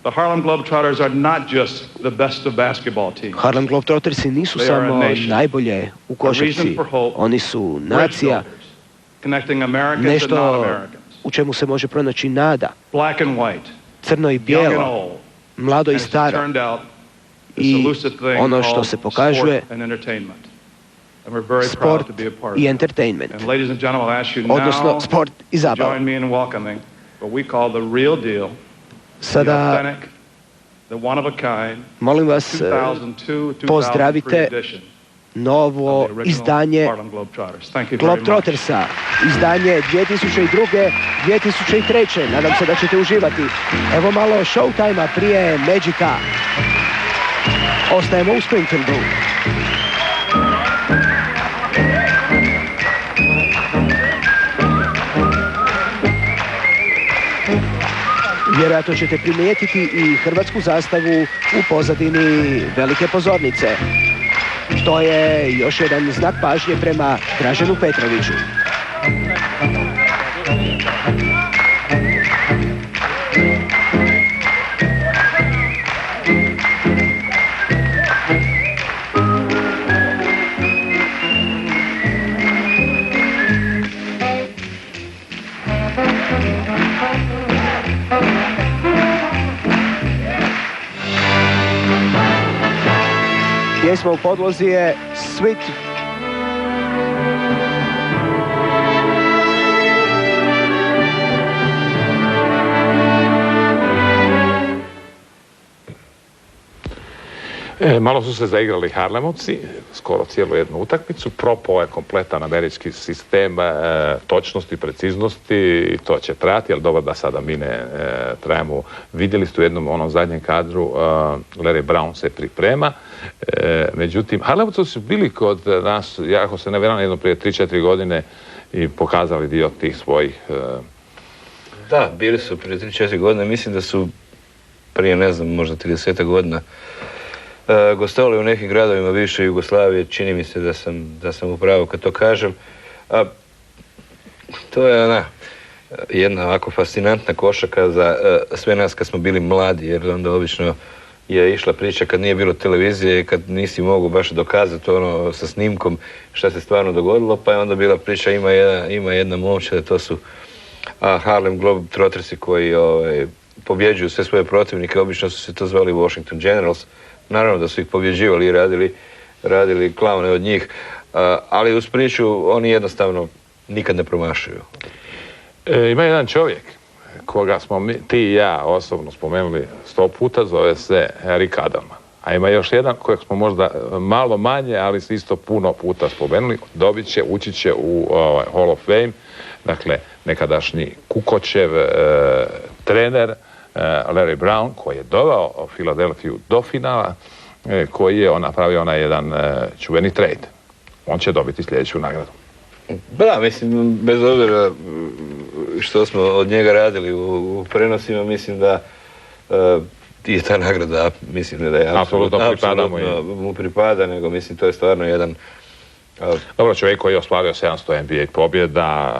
The Harlem Globetrotters are not just the best of basketball teams.
Harlem Globetrottersi nisu samo najbolje u košarci, oni su nacija, nešto u čemu se može pronaći nada, crno i bijelo, mlado i staro, i ono što se pokazuje, sport i entertainment, odnosno sport i zabava. Sada, molim vas, pozdravite novo izdanje Globetrottersa, izdanje 2002. 2003. Nadam se da ćete uživati. Evo malo Showtime-a prije Magica. Ostajemo u Springfieldu. Vjerojatno ćete primijetiti i hrvatsku zastavu u pozadini velike pozornice. To je još jedan znak pažnje prema Draženu Petroviću. Pjesma u podlozi je Sweet.
Malo su se zaigrali Harlemovci, skoro cijelu jednu utakmicu. Propao je kompletan američki sistem točnosti, preciznosti i to će trajati, ali dobro da sada mi ne trajamo. Vidjeli ste u jednom onom zadnjem kadru, Larry Brown se priprema. Međutim, Harlemovci su bili kod nas, ako se ne vjerujem, jedno prije 3-4 godine i pokazali dio tih svojih...
Da, bili su prije 3-4 godine, mislim da su prije, ne znam, možda 30 godina gostovali u nekim gradovima bivše Jugoslavije, čini mi se da sam u pravu kad to kažem. To je jedna ovako fascinantna košarka za sve nas kad smo bili mladi, jer onda obično je išla priča kad nije bilo televizije i kad nisi mogu baš dokazati ono sa snimkom šta se stvarno dogodilo, pa je onda bila priča ima jedna momčad, to su Harlem Globetrottersi koji pobjeđuju sve svoje protivnike, obično su se to zvali Washington Generals. Naravno da su ih pobjeđivali i radili klaune od njih, ali uz priču oni jednostavno nikad ne promašuju.
Ima jedan čovjek koga smo ti i ja osobno spomenuli 100 puta, zove se Rick Adelman. A ima još jedan kojeg smo možda malo manje, ali se isto puno puta spomenuli. Ući će u Hall of Fame, dakle nekadašnji Kukočev trener Larry Brown, koji je doveo Filadelfiju do finala, koji je napravio onaj jedan čuveni trade. On će dobiti sljedeću nagradu.
Da, mislim, bez obzira što smo od njega radili u prenosima, mislim da je ta nagrada, mislim da je apsolutno mu pripada, nego mislim to je stvarno
Dobro, čovjek koji je ostvario 700 NBA pobjeda,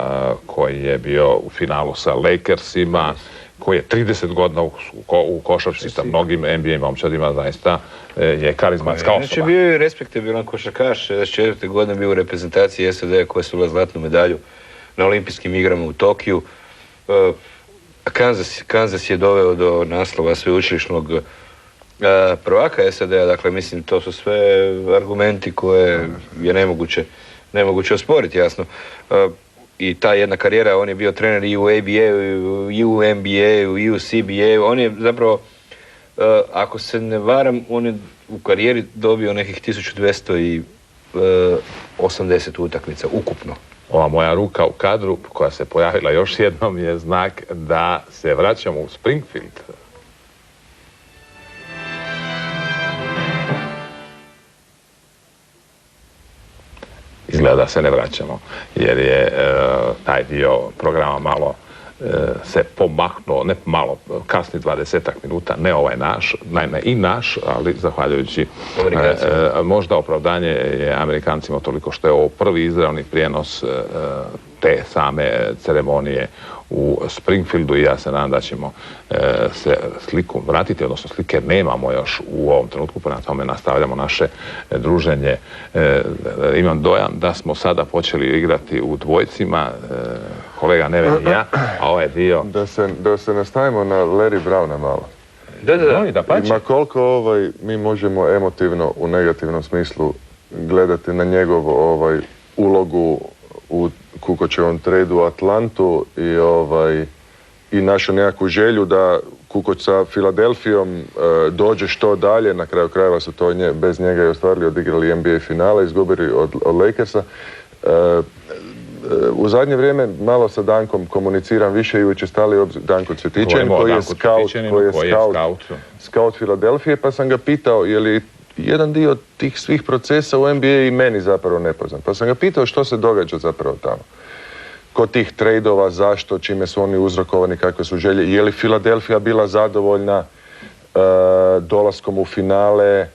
koji je bio u finalu sa Lakersima, koji je 30 godina u košarci sa mnogim NBA momčadima, zaista je karizmatska osoba.
Znači bio je respektabilan košarkaš, 64. godine bio u reprezentaciji SAD-a koja su ula zlatnu medalju na olimpijskim igrama u Tokiju. Kansas je doveo do naslova sveučilišnog prvaka SAD-a, dakle mislim to su sve argumenti koje je nemoguće osporiti, jasno. I ta jedna karijera, on je bio trener i u ABA-u, i u NBA-u, i u CBA-u, on je zapravo, ako se ne varam, on je u karijeri dobio nekih 1280 utakmica ukupno.
Ova moja ruka u kadru koja se pojavila još jednom je znak da se vraćamo u Springfield. Izgleda da se ne vraćamo, jer je taj dio programa malo se pomaknuo, ne malo, kasni 20 minuta, ne ovaj naš, naime i naš, ali zahvaljujući možda opravdanje je Amerikancima toliko što je ovo prvi izravni prijenos te same ceremonije u Springfieldu i ja se nadam da ćemo se sliku vratiti, odnosno slike nemamo još u ovom trenutku, prema tome nastavljamo naše druženje. Imam dojam da smo sada počeli igrati u dvojcima, kolega Neven i ja, a ovaj dio...
Da se nastavimo na Larry Browna malo.
Da.
Ma koliko mi možemo emotivno u negativnom smislu gledati na njegov ulogu u Kukočevom tradu u Atlantu i našu nekakvu želju da Kukoč sa Filadelfijom dođe što dalje, na kraju krajeva su to bez njega i ostvarili, odigrali NBA finale, izgubili od Lakersa. U zadnje vrijeme malo sa Dankom komuniciram više i učestali obzir Danko Cvetićanin koji je scout Filadelfije, pa sam ga pitao je li jedan dio tih svih procesa u NBA i meni zapravo nepoznat. Pa sam ga pitao što se događa zapravo tamo. Kod tih trejdova, zašto, čime su oni uzrokovani, kakve su želje, je li Filadelfija bila zadovoljna dolaskom u finale.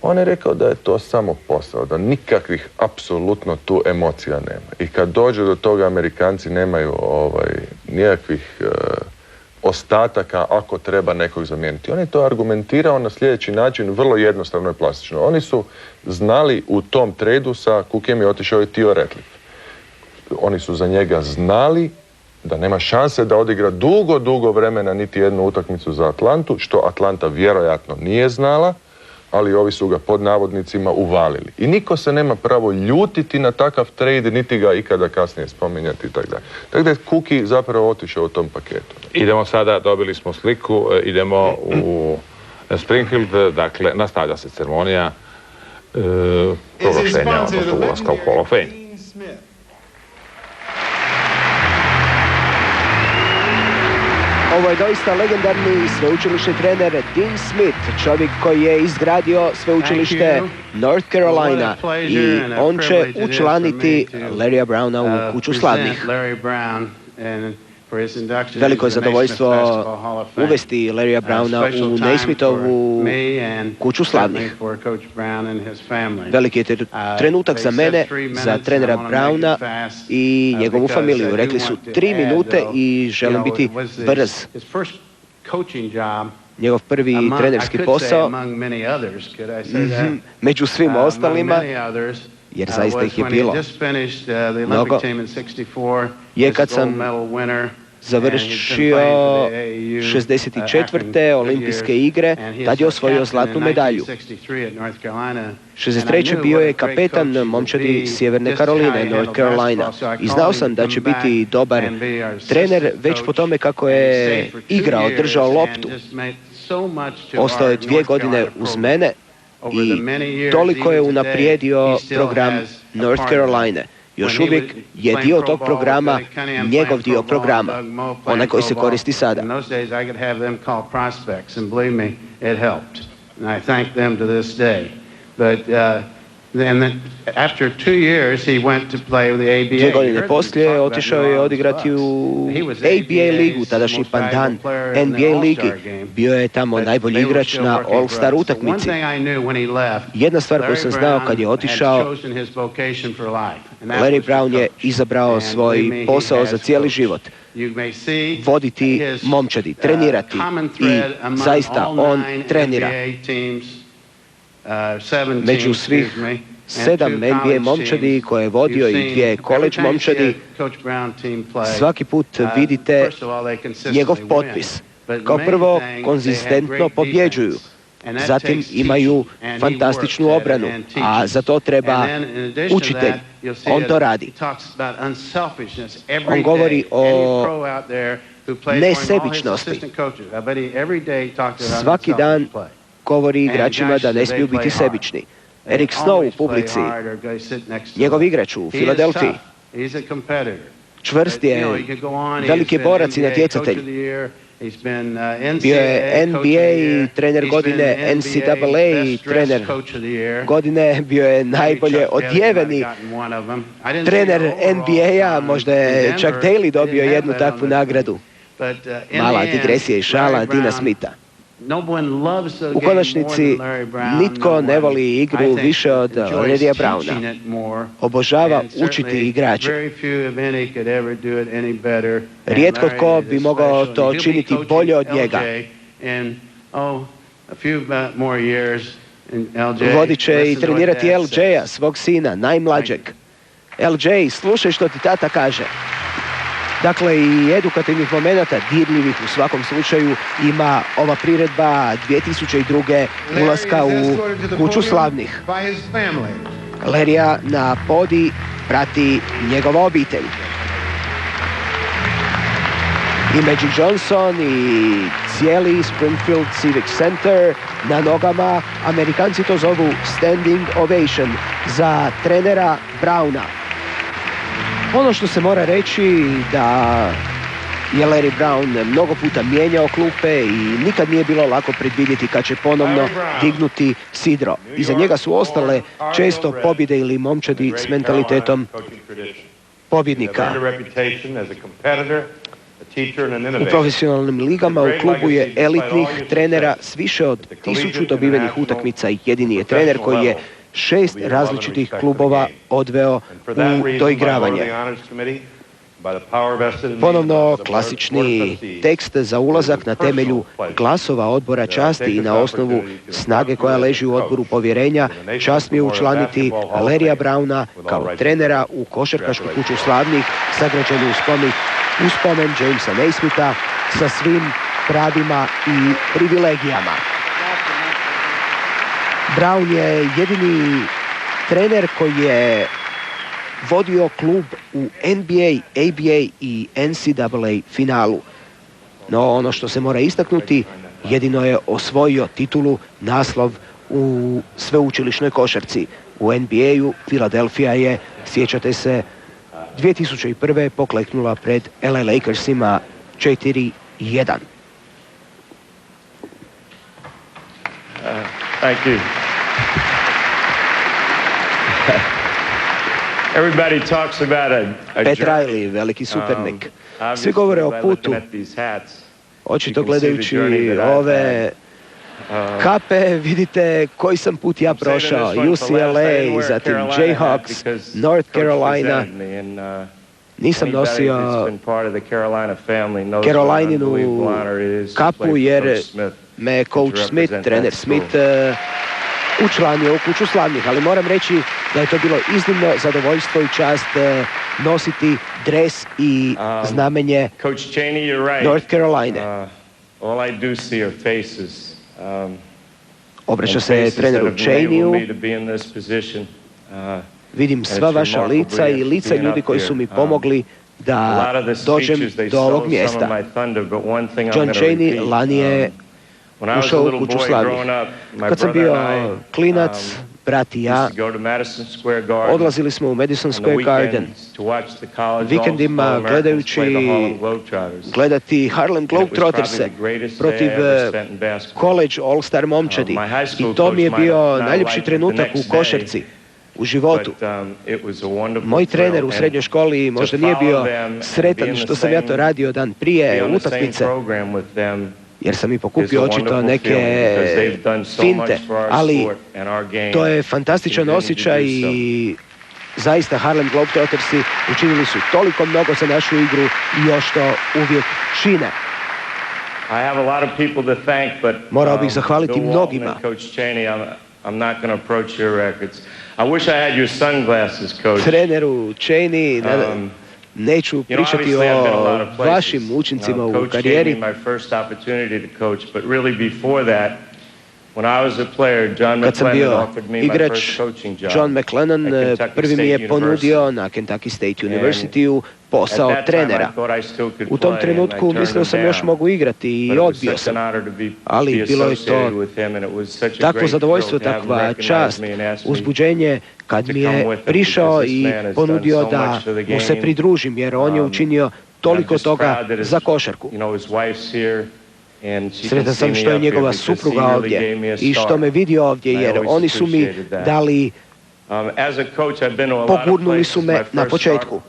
On je rekao da je to samo posao, da nikakvih apsolutno tu emocija nema. I kad dođe do toga, Amerikanci nemaju nijakvih ostataka ako treba nekog zamijeniti. On je to argumentirao na sljedeći način, vrlo jednostavno i plastično. Oni su znali u tom tradu sa Kukem je otišao i Theo Ratliff. Oni su za njega znali da nema šanse da odigra dugo vremena niti jednu utakmicu za Atlantu, što Atlanta vjerojatno nije znala, ali ovi su ga pod navodnicima uvalili. I niko se nema pravo ljutiti na takav trade, niti ga ikada kasnije spominjati i tako dalje. Tako da je Kuki zapravo otišao u tom paketu.
Idemo sada, dobili smo sliku, idemo u Springfield, dakle, nastavlja se ceremonija proglašenja, odnosno ulaska u Hall of Fame.
Ovo je doista legendarni sveučilišni trener Dean Smith, čovjek koji je izgradio sveučilište North Carolina i on će učlaniti Larrya Browna u kuću slavnih. Veliko je zadovoljstvo uvesti Larrya Browna u Naismithovu kuću slavnih. Veliki je trenutak za mene, za trenera Browna i njegovu familiju. Rekli su 3 minute i želim biti brz. Njegov prvi trenerski posao, među svim ostalima, jer zaista ih je bilo mnogo, je kad sam završio 64. olimpijske igre, tad je osvojio zlatnu medalju. 63. bio je kapetan momčadi Sjeverne Karoline, North Carolina. I znao sam da će biti dobar trener već po tome kako je igrao, držao loptu. Ostao je 2 godine uz mene i toliko je unaprijedio program North Carolina. Još uvijek je dio tog programa njegov dio programa, onaj koji se koristi sada. 2 godine poslije otišao je odigrati u ABA ligu, tadašnji pandan NBA ligi. Bio je tamo najbolji igrač na All-Star utakmici. Jedna stvar koju sam znao kad je otišao, Larry Brown je izabrao svoj posao za cijeli život. Voditi momčadi, trenirati i zaista on trenira. Među svih 7 NBA momčadi koje je vodio i 2 college momčadi, svaki put vidite njegov potpis. Kao prvo, konzistentno pobjeđuju. Zatim imaju fantastičnu obranu, a za to treba učitelj. On to radi. On govori o nesebičnosti. Svaki dan govori igračima da ne smiju biti sebični. Eric Snow u publici, njegov igrač u Filadelfiji. Čvrst je, veliki borac i natjecatelj. Bio je NBA trener godine, NCAA trener godine, bio je najbolje odjeveni trener NBA-a, možda je čak Daly dobio jednu takvu nagradu. Mala digresija i šala Dina Smitha. U konačnici, nitko ne voli igru više od Larrya Browna. Obožava učiti igrače. Rijetko tko bi mogao to činiti bolje od njega. Vodit će i trenirati LJ-a, svog sina, najmlađeg. LJ, slušaj što ti tata kaže. Dakle, i edukativnih momenata, dirljivih u svakom slučaju, ima ova priredba 2002. ulaska u kuću slavnih. Larrya na podi prati njegova obitelj. I Magic Johnson i cijeli Springfield Civic Center na nogama. Amerikanci to zovu standing ovation za trenera Browna. Ono što se mora reći da je Larry Brown mnogo puta mijenjao klupe i nikad nije bilo lako predvidjeti kad će ponovno dignuti sidro. Iza njega su ostale često pobjede ili momčadi s mentalitetom pobjednika. U profesionalnim ligama u klubu je elitnih trenera s više od 1000 dobivenih utakmica i jedini je trener koji je 6 različitih klubova odveo u doigravanje. Ponovno klasični tekst za ulazak na temelju glasova odbora časti i na osnovu snage koja leži u odboru povjerenja. Čast mi je učlaniti Larrya Browna kao trenera u košarkašku kuću slavnih, sagrađenu u spomen Jamesa Naismitha sa svim pravima i privilegijama. Brown je jedini trener koji je vodio klub u NBA, ABA i NCAA finalu. No ono što se mora istaknuti, jedino je osvojio titulu, naslov u sveučilišnoj košarci. U NBA-u Philadelphia je, sjećate se, 2001. pokleknula pred LA Lakersima 4-1.
Thank you. Everybody talks about a
Pat Riley, veliki supernik. Svi govore o putu. Očito gledajući ove kape, vidite koji sam put ja prošao. UCLA, zatim Jayhawks, North Carolina. Nisam nosio Carolininu kapu jer me coach Smith, trener Smith, učlanio u kuću slavnih, ali moram reći da je to bilo iznimno zadovoljstvo i čast nositi dres i znamenje North Carolina. Obraća se treneru Cheneyu. Vidim sva vaša lica i lica ljudi koji su mi pomogli da dođem do ovog mjesta. John Chaney lani je ušao u kuću slavnih. Kad sam bio klinac, brat i ja, odlazili smo u Madison Square Garden. Vikendima gledati Harlem Globetrotterse protiv College All-Star momčadi. I to mi je bio najljepši trenutak u košarci. u životu. Moj trener u srednjoj školi možda nije bio sretan što sam ja to radio dan prije utakmice, jer sam i pokupio očito neke finte, ali to je fantastičan osjećaj i zaista Harlem Globetrottersi učinili su toliko mnogo za našu igru i još to uvijek čine. Morao bih zahvaliti mnogima. Treneru Chaney, neću pričati o vašim učincima u karijeri. Kad sam bio igrač, John McLennan prvi mi je ponudio na Kentucky State University posao trenera. U tom trenutku mislio sam još mogu igrati i odbio sam, ali bilo je to takvo zadovoljstvo, takva čast, uzbuđenje kad mi je prišao i ponudio da mu se pridružim, jer on je učinio toliko toga za košarku. Sretan sam što je njegova supruga ovdje i što me vidio ovdje, jer oni su mi dali, pogurnuli su me na početku.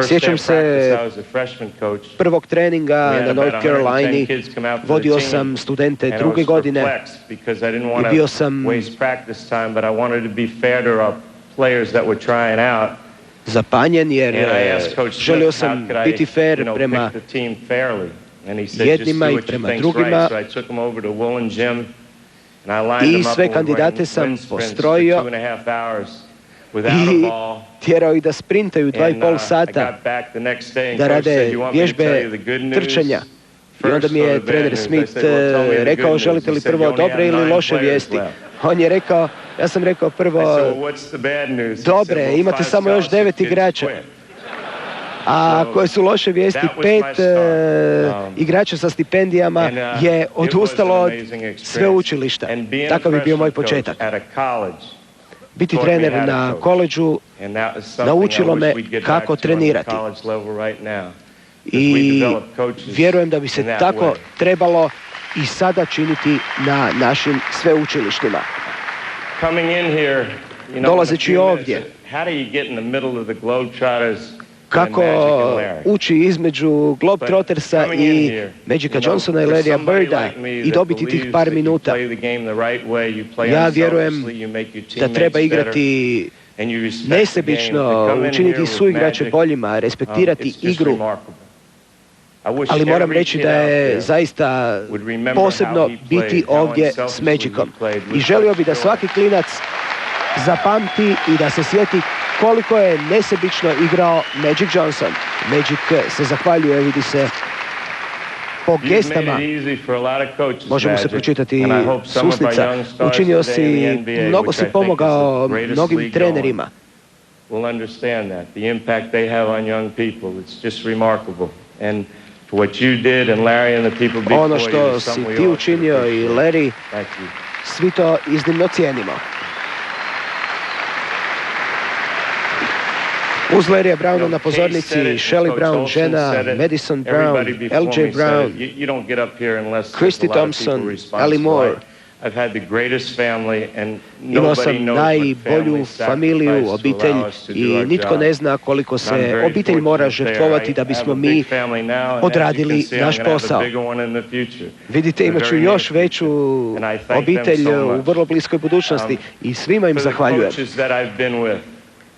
Sjećam se prvog treninga na North Carolini, vodio sam studente druge godine i bio sam zapanjen jer želio sam biti fair prema jednima i prema drugima i sve kandidate sam postrojio i tjerao ih da sprintaju 2,5 sata, da rade vježbe trčanja. I onda mi je trener Smith rekao, želite li prvo dobre ili loše vijesti? On je rekao, ja sam rekao prvo, dobre, imate samo još 9 igrača. A koje su loše vijesti, 5 igrača sa stipendijama je odustalo od sveučilišta. Takav je bio moj početak. Biti trener na koledžu naučilo me kako trenirati. I vjerujem da bi se tako trebalo i sada činiti na našim sveučilištima. Dolazeći ovdje, kako ući između Globetrottersa i Magica Johnsona i Larrya Birda i dobiti tih par minuta. Ja vjerujem da treba igrati nesebično, učiniti suigrače boljima, respektirati igru. Ali moram reći da je zaista posebno biti ovdje s Magicom. I želio bi da svaki klinac zapamti i da se sjeti koliko je nesebično igrao Magic Johnson. Magic se zahvaljuje, vidi se po gestama, možemo se pročitati s usnica. Učinio si, mnogo si pomogao mnogim trenerima. Ono što si ti učinio i Larry, svi to iznimno cijenimo. Uz Larrya Browna na pozornici Shelly Brown, žena, Madison Brown, LJ Brown, Christy Thompson, Ali Moore. Imao sam najbolju familiju, obitelj i nitko ne zna koliko se obitelj mora žrtvovati da bismo mi odradili naš posao. Vidite, imat ću još veću obitelj u vrlo bliskoj budućnosti i svima im zahvaljujem.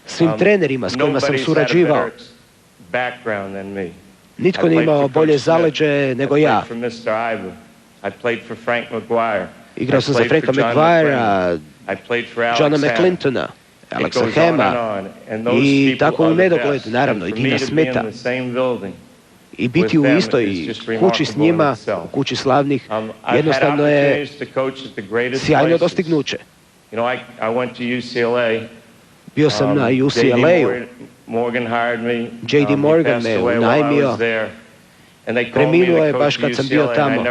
Svim trenerima s kojima sam surađivao. Nitko nije imao bolje zaleđe nego ja. Igrao sam za Franka McGuirea, Johna McClintona, Alexa Hema i tako u nedogled, naravno, i Dina Smitha. I biti u istoj kući s njima, u kući slavnih, jednostavno je sjajno dostignuće. Bio sam na UCLA-u, J.D. Morgan me unajmio, preminuo je baš kad sam bio tamo.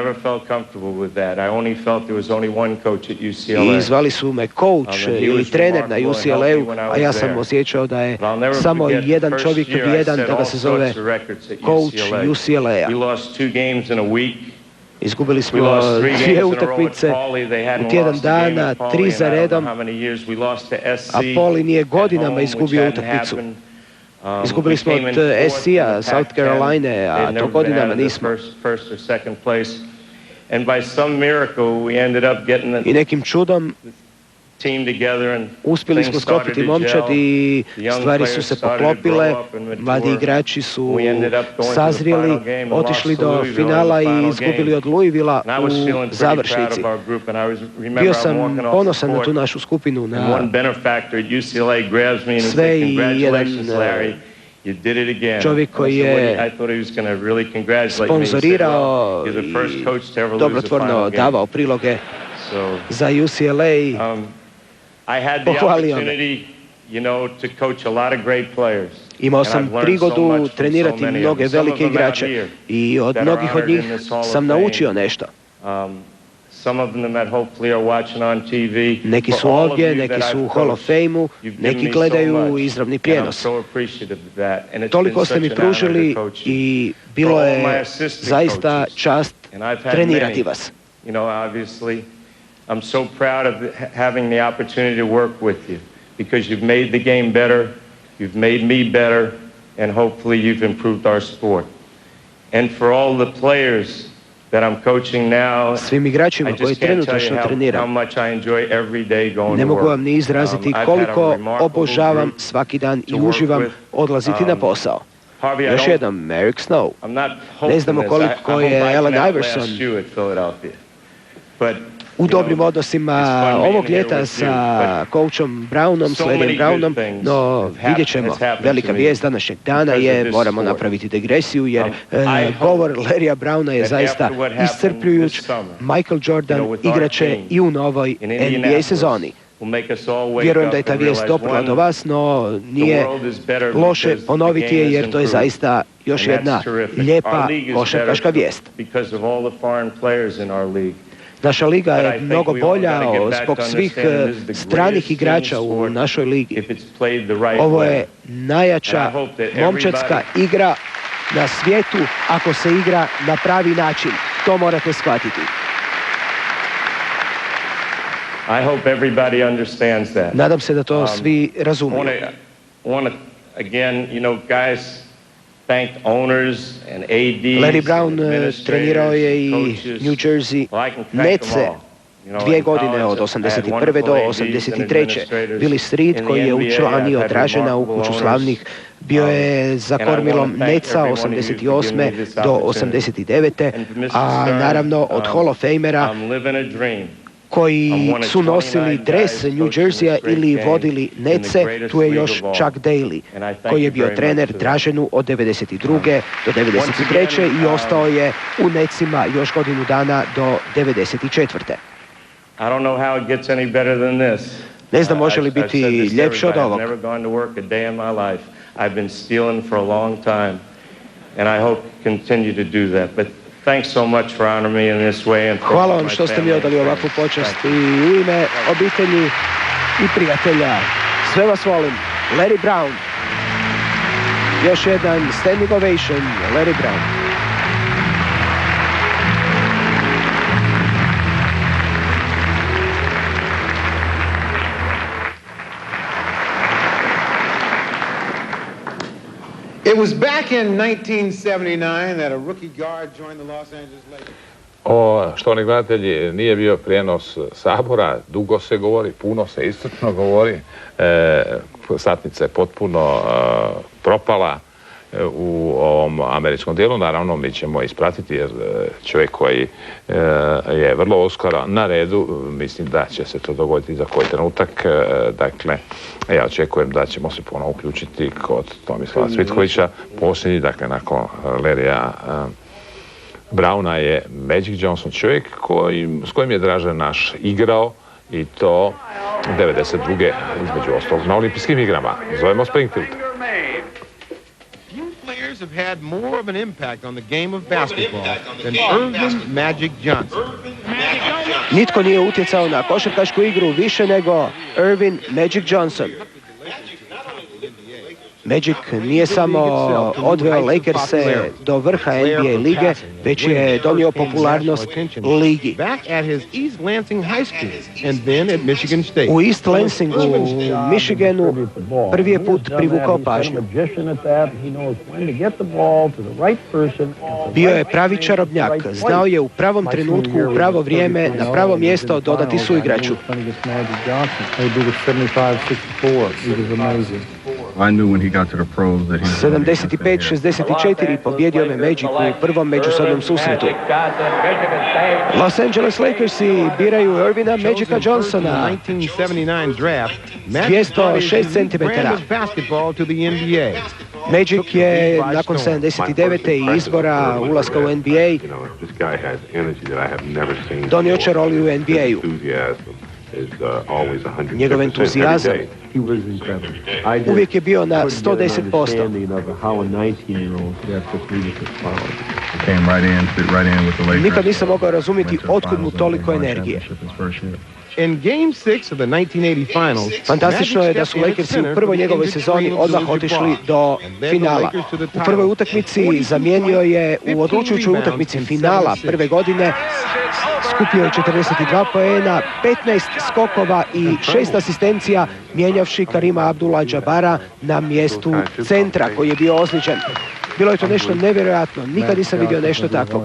I zvali su me coach ili trener na UCLA-u, a ja sam osjećao da je samo jedan čovjek vrijedan da ga se zove coach UCLA-a. Izgubili smo 2 utakmice u tjedan dana, 3 za redom, a Poli nije godinama izgubio utakmicu. Izgubili smo od SC-a, South Carolina, a to godinama nismo. I nekim čudom uspjeli smo sklopiti momčad i stvari su se poklopile, mladi igrači su sazrijeli, otišli do finala i izgubili od Louisvilla u završnici. Bio sam ponosan na tu našu skupinu, na sve i jedan čovjek koji je sponzorirao i dobrotvorno davao priloge za UCLA. Pohvalio me. Imao sam prigodu trenirati mnoge velike igrače i od mnogih od njih sam naučio nešto. Neki su ovdje, neki su u Hall of Fame-u, neki gledaju izravni prijenos. Toliko ste mi pružili i bilo je zaista čast trenirati vas.
I'm so proud of having the opportunity to work with you because you've made the game better, you've made me better, and hopefully you've improved our sport. And for all the players that I'm coaching now,
svim igračima koji trenutačno treniram, ne mogu vam ni izraziti koliko obožavam svaki dan i uživam odlaziti na posao. Još jednom, Eric Snow. Ne znamo koliko je Allen Iverson u dobrim odnosima ovog ljeta sa coachom Brownom, s Larryem Brownom, no vidjet ćemo. Velika vijest današnjeg dana je, moramo napraviti digresiju, jer govor Larryja Browna je zaista iscrpljujuć. Michael Jordan igraće i u novoj NBA sezoni. Vjerujem da je ta vijest doprla do vas, no nije loše ponoviti je, jer to je zaista još jedna lijepa košarkaška vijest. Naša liga je mnogo bolja zbog svih stranih igrača u našoj ligi. Ovo je najjača momčadska igra na svijetu ako se igra na pravi način. To morate shvatiti. Nadam se da to svi razumiju. Larry Brown trenirao je i New Jersey Netse 2 godine od 81. do 83. Willie Street, koji je učlanio Dražena u kuću slavnih, bio je za kormilom Netsa 88. do 89. A naravno od Hall of Famera koji su nosili dres New Jerseya ili vodili Netse, tu je još Chuck Daly, koji je bio trener Draženu od 92. do 93. i ostao je u Netsima još godinu dana do 94. Ne znam može li biti ljepše od ovog. Hvala vam što ste mi odali ovakvu počast i u ime obitelji i prijatelja. Sve vas volim. Larry Brown. Još jedan standing ovation. Larry Brown.
It was back in 1979 that a rookie guard joined the Los Angeles Lakers.
Štovani gledatelji, nije bio prijenos Sabora, dugo se govori, puno se iscrpno govori, satnica je potpuno propala u ovom američkom dijelu. Naravno, mi ćemo ispratiti jer čovjek koji je vrlo uskoro na redu, mislim da će se to dogoditi za koji trenutak. Dakle, ja očekujem da ćemo se ponovno uključiti kod Tomislava Cvitkovića. Posljednji, dakle, nakon Larryja Browna je Magic Johnson, čovjek s kojim je Dražen naš igrao i to 92. između ostalog na olimpijskim igrama. Zovemo Springfield.
Have had more of an impact on the game of basketball than Earvin Magic Johnson.
Nitko nije utjecao na košarkašku igru više nego Earvin Magic Johnson. Magic nije samo odveo Lakers-e do vrha NBA lige, već je donio popularnost ligi. U East Lansingu u Michiganu prvi je put privukao pažnju. Bio je pravi čarobnjak, znao je u pravom trenutku, u pravo vrijeme, na pravo mjesto dodati suigraču. 75-64 pobjedio me Magic u prvom međusobnom susretu. Los Angeles Lakersi biraju Irvina Magica Johnsona, 206 cm. Magic je nakon 79. izbora ulaska u NBA donio čaroliju u NBA-u. Njegov entuzijazam uvijek je bio na 110%. Nikad nisam mogao razumjeti otkud mu toliko energije. Fantastično je da su Lakersi u prvoj njegovoj sezoni odmah otišli do finala. U prvoj utakmici zamijenio je u odlučujućoj utakmici finala prve godine, skupio je 42 poena, 15 skokova i 6 asistencija, mijenjavši Karima Abdul-Jabara na mjestu centra koji je bio ozlijeđen. Bilo je to nešto nevjerojatno, nikad nisam vidio nešto tako.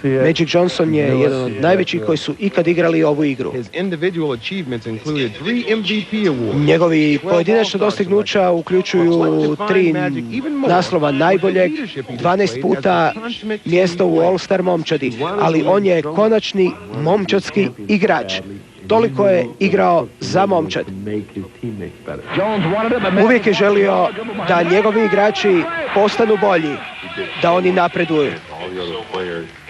Magic Johnson je jedan od najvećih koji su ikad igrali ovu igru. Njegovi pojedinačna dostignuća uključuju 3 naslova najboljeg, 12 puta mjesto u All-Star momčadi, ali on je konačni momčadski igrač. Toliko je igrao za momčad. Uvijek je želio da njegovi igrači postanu bolji, da oni napreduju.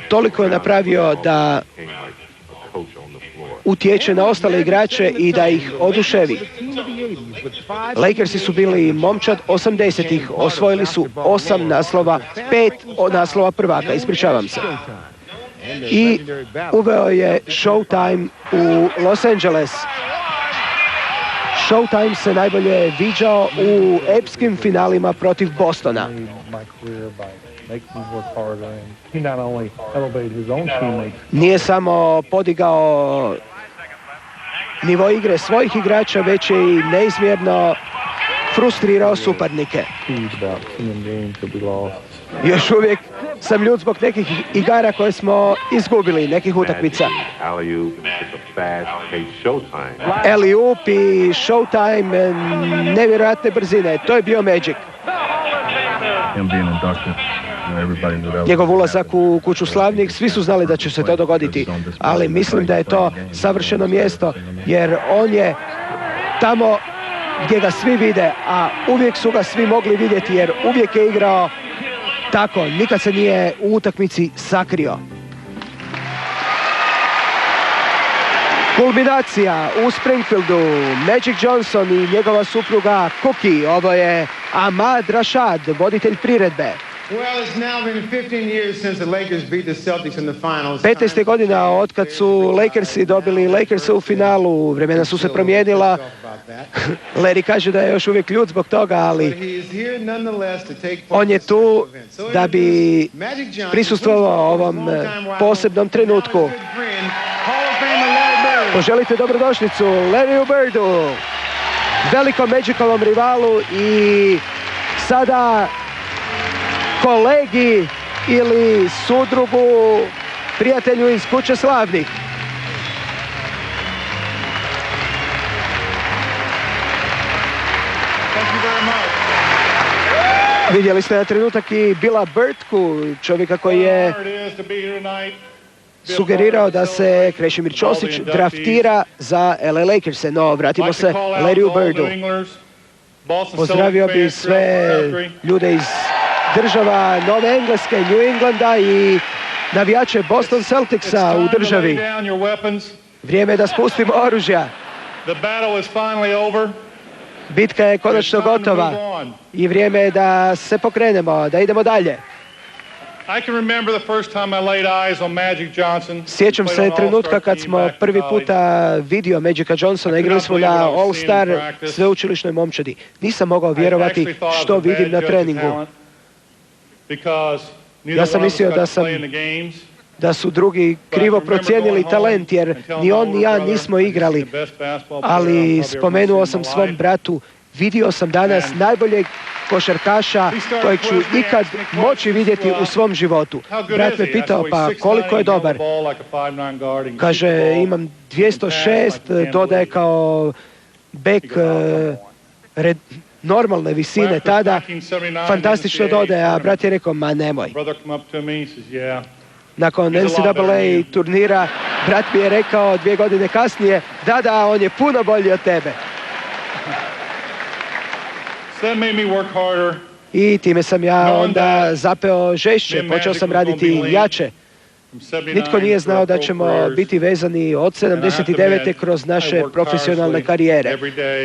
Toliko je napravio da utječe na ostale igrače i da ih oduševi. Lakersi su bili momčad 80-ih, osvojili su 8 naslova, 5 naslova prvaka, ispričavam se. I uveo je Showtime u Los Angeles. Showtime se najbolje viđao u epskim finalima protiv Bostona. Nije samo podigao nivo igre svojih igrača, već je i neizmjerno frustrirao suparnike. Još uvijek sam ljut zbog nekih igara koje smo izgubili, nekih utakmica. Alley-oop i Showtime, nevjerojatne brzine, to je bio Magic. Njegov ulazak u kuću slavnih, svi su znali da će se to dogoditi, ali mislim da je to savršeno mjesto, jer on je tamo gdje ga svi vide, a uvijek su ga svi mogli vidjeti, jer uvijek je igrao tako, nikad se nije u utakmici sakrio. Kulminacija u Springfieldu, Magic Johnson i njegova supruga Cookie, ovo je Ahmad Rashad, voditelj priredbe. 15 godina otkad su Lakersi dobili Lakerse u finalu, vremena su se promijenila. Larry kaže da je još uvijek ljut zbog toga, ali on je tu da bi prisustvovao ovom posebnom trenutku. Poželite dobrodošlicu Larryu Birdu, velikom Magicovom rivalu i sada kolegi ili sudrugu, prijatelju iz kuće slavnih. Vidjeli ste na trenutak i Billa Burtku, čovjeka koji je sugerirao da se Krešimir Ćosić draftira za LA Lakers-e, no vratimo se Larryu Birdu. Pozdravio bi sve ljude iz država Nove Engleske, New Englanda i navijače Boston Celticsa u državi. Vrijeme je da spustimo oružja. Bitka je konačno gotova i vrijeme je da se pokrenemo, da idemo dalje. Sjećam se trenutka kad smo prvi puta vidio Magica Johnsona, igrali smo na All Star sveučilišnoj momčadi. Nisam mogao vjerovati što vidim na treningu. Ja sam mislio da su drugi krivo procijenili talent, jer ni on ni ja nismo igrali. Ali spomenuo sam svom bratu, vidio sam danas najboljeg košarkaša kojeg ću ikad moći vidjeti u svom životu. Brat me pitao, pa koliko je dobar? Kaže, imam 206, dodaje kao bek normalne visine tada. Fantastično dodaje, a brat je rekao, ma nemoj. Nakon NCAA turnira, brat mi je rekao 2 godine kasnije, da, on je puno bolji od tebe. I time sam ja onda zapeo žešće, počeo sam raditi jače. Nitko nije znao da ćemo biti vezani od 79. kroz naše profesionalne karijere.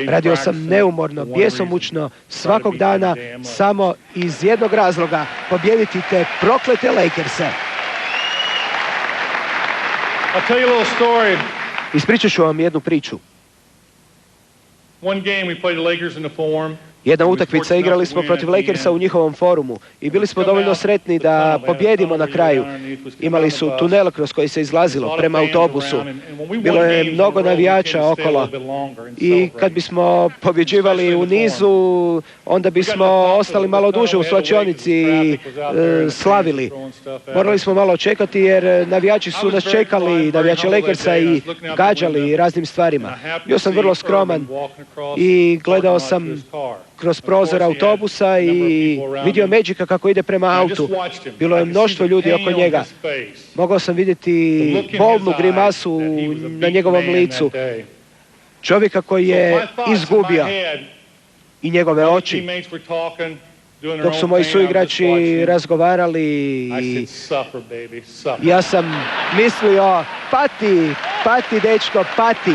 Radio sam neumorno, bjesomučno, svakog dana, samo iz jednog razloga, pobijediti te proklete Lakerse. Ispričat ću vam jednu priču. Jedna utakmica, igrali smo protiv Lakersa u njihovom forumu i bili smo dovoljno sretni da pobjedimo na kraju. Imali su tunel kroz koji se izlazilo prema autobusu. Bilo je mnogo navijača okolo i kad bismo pobjeđivali u nizu, onda bismo ostali malo duže u svlačionici i slavili. Morali smo malo čekati jer navijači su nas čekali, navijači Lakersa, i gađali raznim stvarima. Bio sam vrlo skroman i gledao sam kroz prozor autobusa i vidio Magica kako ide prema autu. Bilo je mnoštvo ljudi oko njega. Mogao sam vidjeti bolnu grimasu na njegovom licu. Čovjeka koji je izgubio i njegove oči. Dok su moji suigrači razgovarali, ja sam mislio, pati dečko, pati.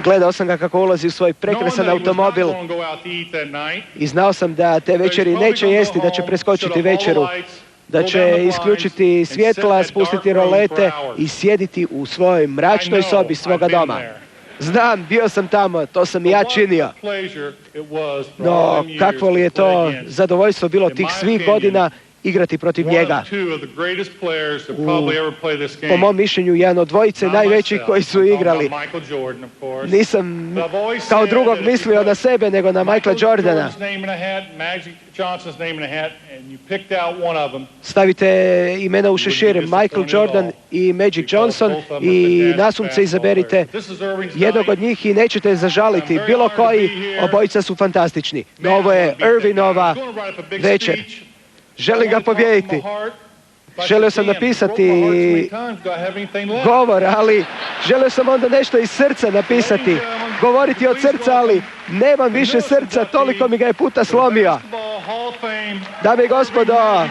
Gledao sam ga kako ulazi u svoj prekrasan automobil i znao sam da te večeri neće jesti, da će preskočiti večeru, da će isključiti svjetla, spustiti rolete i sjediti u svojoj mračnoj sobi svoga doma. Znam, bio sam tamo, to sam i ja činio. No, kakvo li je to zadovoljstvo bilo tih svih godina igrati protiv njega. Po mom mišljenju, jedan od dvojice najvećih koji su igrali. Nisam kao drugog mislio na sebe, nego na Michaela Jordana. Stavite imena u šešir, Michael Jordan i Magic Johnson, i nasumce izaberite jednog od njih i nećete zažaliti. Bilo koji, obojica su fantastični. No, ovo je Irvinova večer. Želim ga pobijediti. Želio sam napisati govor, ali želio sam onda nešto iz srca napisati. Govoriti od srca, ali nemam više srca, toliko mi ga je puta slomio. Dame i gospodo,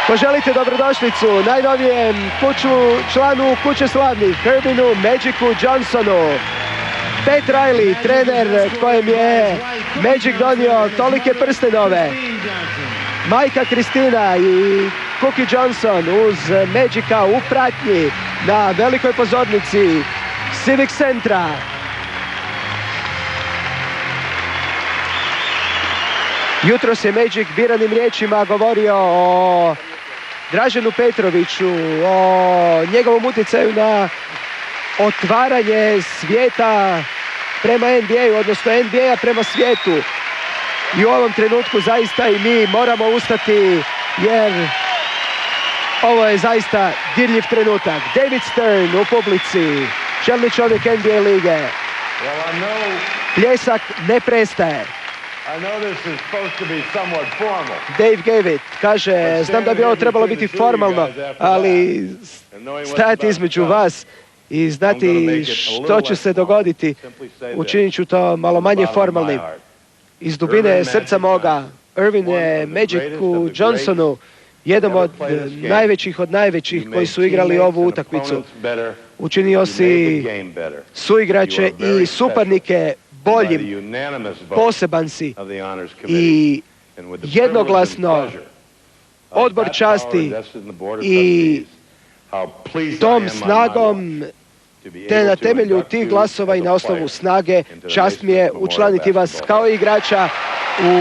poželite dobrodošlicu najnovijem članu Kuće slavnih, Irvinu Magicu Johnsonu. Pat Riley, trener kojem je Magic donio tolike prstenove. Majka Kristina i Cookie Johnson uz Magica u pratnji na velikoj pozornici Civic Centra. Jutros je Magic biranim riječima govorio o Draženu Petroviću, o njegovom utjecaju na otvaranje svijeta prema NBA-u, odnosno NBA-a prema svijetu. I u ovom trenutku zaista i mi moramo ustati, jer ovo je zaista dirljiv trenutak. David Stern u publici, čelni čovjek NBA lige. Pljesak ne prestaje. Dave Gavitt kaže, znam da bi ovo trebalo biti formalno, ali stajati između vas i znati što će se dogoditi, učinit ću to malo manje formalnim. Iz dubine srca moga, Irvin je Magicu Johnsonu, jednom od najvećih koji su igrali ovu utakmicu. Učinio si suigrače i suparnike boljim, poseban si i jednoglasno odbor časti i tom snagom te na temelju tih glasova i na osnovu snage čast mi je učlaniti vas kao igrača u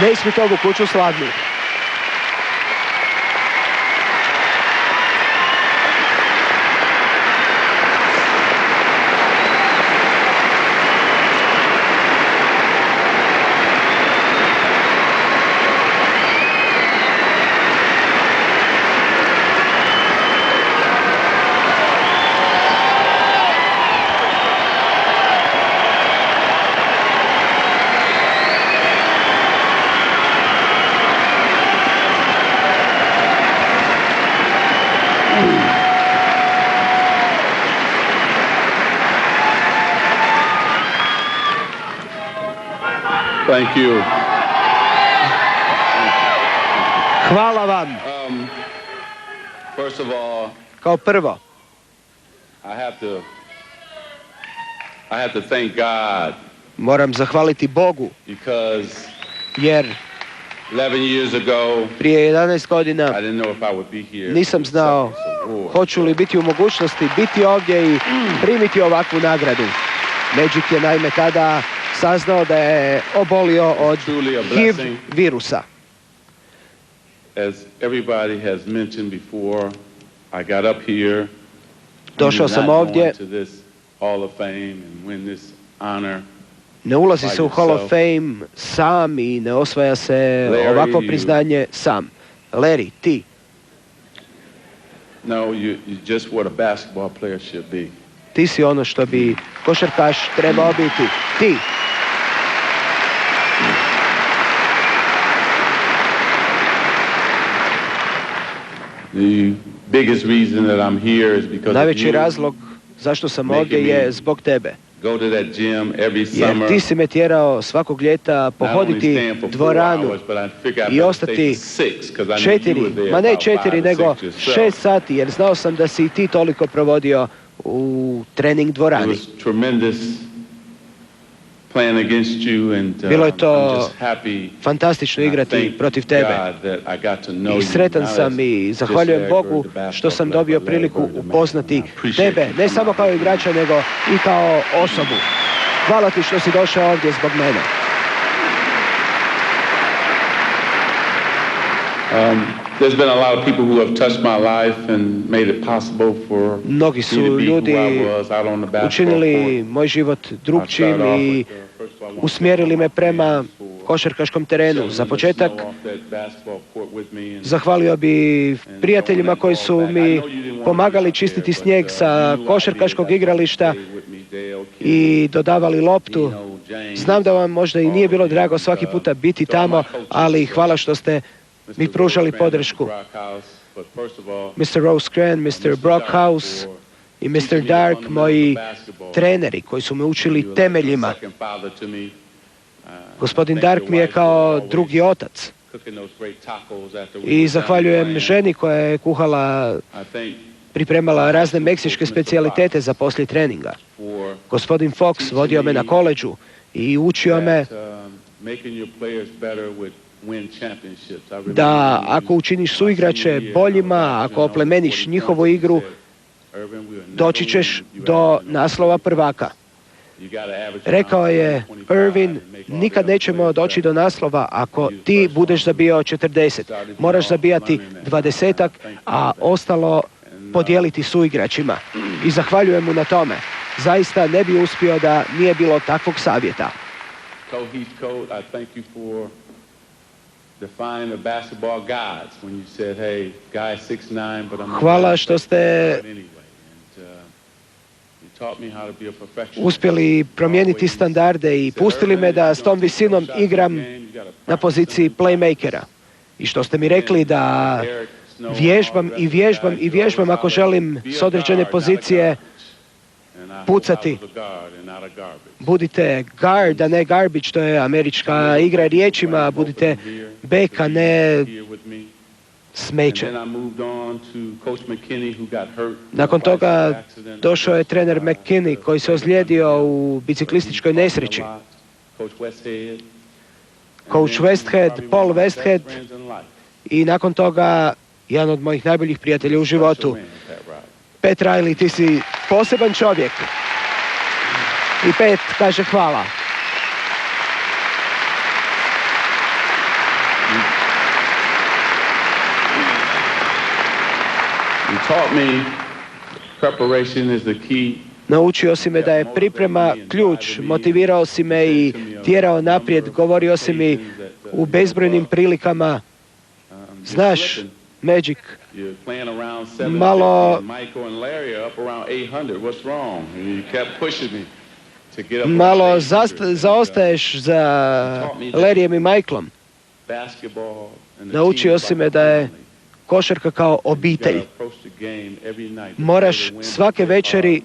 Naismitovu kuću slavnih.
Thank you.
Hvala vam.
First of all,
kao prvo,
I have to thank God
moram zahvaliti Bogu,
because
jer
11 years ago,
prije 11 godina
I didn't know if I would be here.
nisam znao hoću li biti u mogućnosti biti ovdje i primiti ovakvu nagradu. Magic je naime tada saznao da je obolio od HIV virusa.
As everybody has mentioned before, I got up here.
Došao sam ovdje. Ne ulazi se u Hall of Fame sam i ne osvaja se ovakvo priznanje sam. Larry, ti.
No, you're just what a basketball player should be.
Ti si ono što bi košarkaš trebao biti. Ti.
The biggest reason that I'm here is because
najveći razlog zašto sam ovdje je zbog tebe.
Go to that gym every summer.
Jer ti si me tjerao svakog ljeta pohoditi dvoranu i ostati 4, ma ne 4 nego 6 sati, jer znao sam da si i ti toliko provodio u trening dvorani. Bilo je to fantastično igrati protiv tebe i sretan sam i zahvaljujem Bogu što sam dobio priliku upoznati tebe, ne samo kao igrača nego i kao osobu. Hvala ti što si došao ovdje zbog mene.
There's been a lot of people who have touched my life and made it possible for
mnogi su ljudi učinili moj život drugčijim i usmjerili me prema košarkaškom terenu. Za početak zahvalio bi prijateljima koji su mi pomagali čistiti snijeg sa košarkaškog igrališta i dodavali loptu. Znam da vam možda i nije bilo drago svaki puta biti tamo, ali hvala što ste mi pružali podršku. Mr. Rosecrans, Mr. Brockhouse i Mr. Dark, moji treneri koji su me učili temeljima. Gospodin Dark mi je kao drugi otac. I zahvaljujem ženi koja je pripremala razne meksičke specijalitete za poslije treninga. Gospodin Fox vodio me na koleđu i učio me da ako učiniš suigrače boljima, ako oplemeniš njihovu igru, doći ćeš do naslova prvaka. Rekao je Irvin, nikad nećemo doći do naslova ako ti budeš zabijao 40. Moraš zabijati 20-ak, a ostalo podijeliti suigračima. I zahvaljujem mu na tome. Zaista ne bi uspio da nije bilo takvog savjeta. Hvala što ste uspjeli promijeniti standarde i pustili me da s tom visinom igram na poziciji playmakera. I što ste mi rekli da vježbam ako želim s određene pozicije pucati. Budite guard, a ne garbage, to je američka igra riječima, budite back, a ne smeće. Nakon toga došao je trener McKinney koji se ozlijedio u biciklističkoj nesreći. Coach Westhead, Paul Westhead i nakon toga jedan od mojih najboljih prijatelja u životu, Pat Riley, ti si poseban čovjek. I Pat kaže hvala. Naučio si me da je priprema ključ, motivirao si me i tjerao naprijed, govorio si mi u bezbrojnim prilikama, znaš, Magic, malo zaostaješ za Larryjem i Michaelom. Naučio si me da je košarka kao obitelj. Moraš svake večeri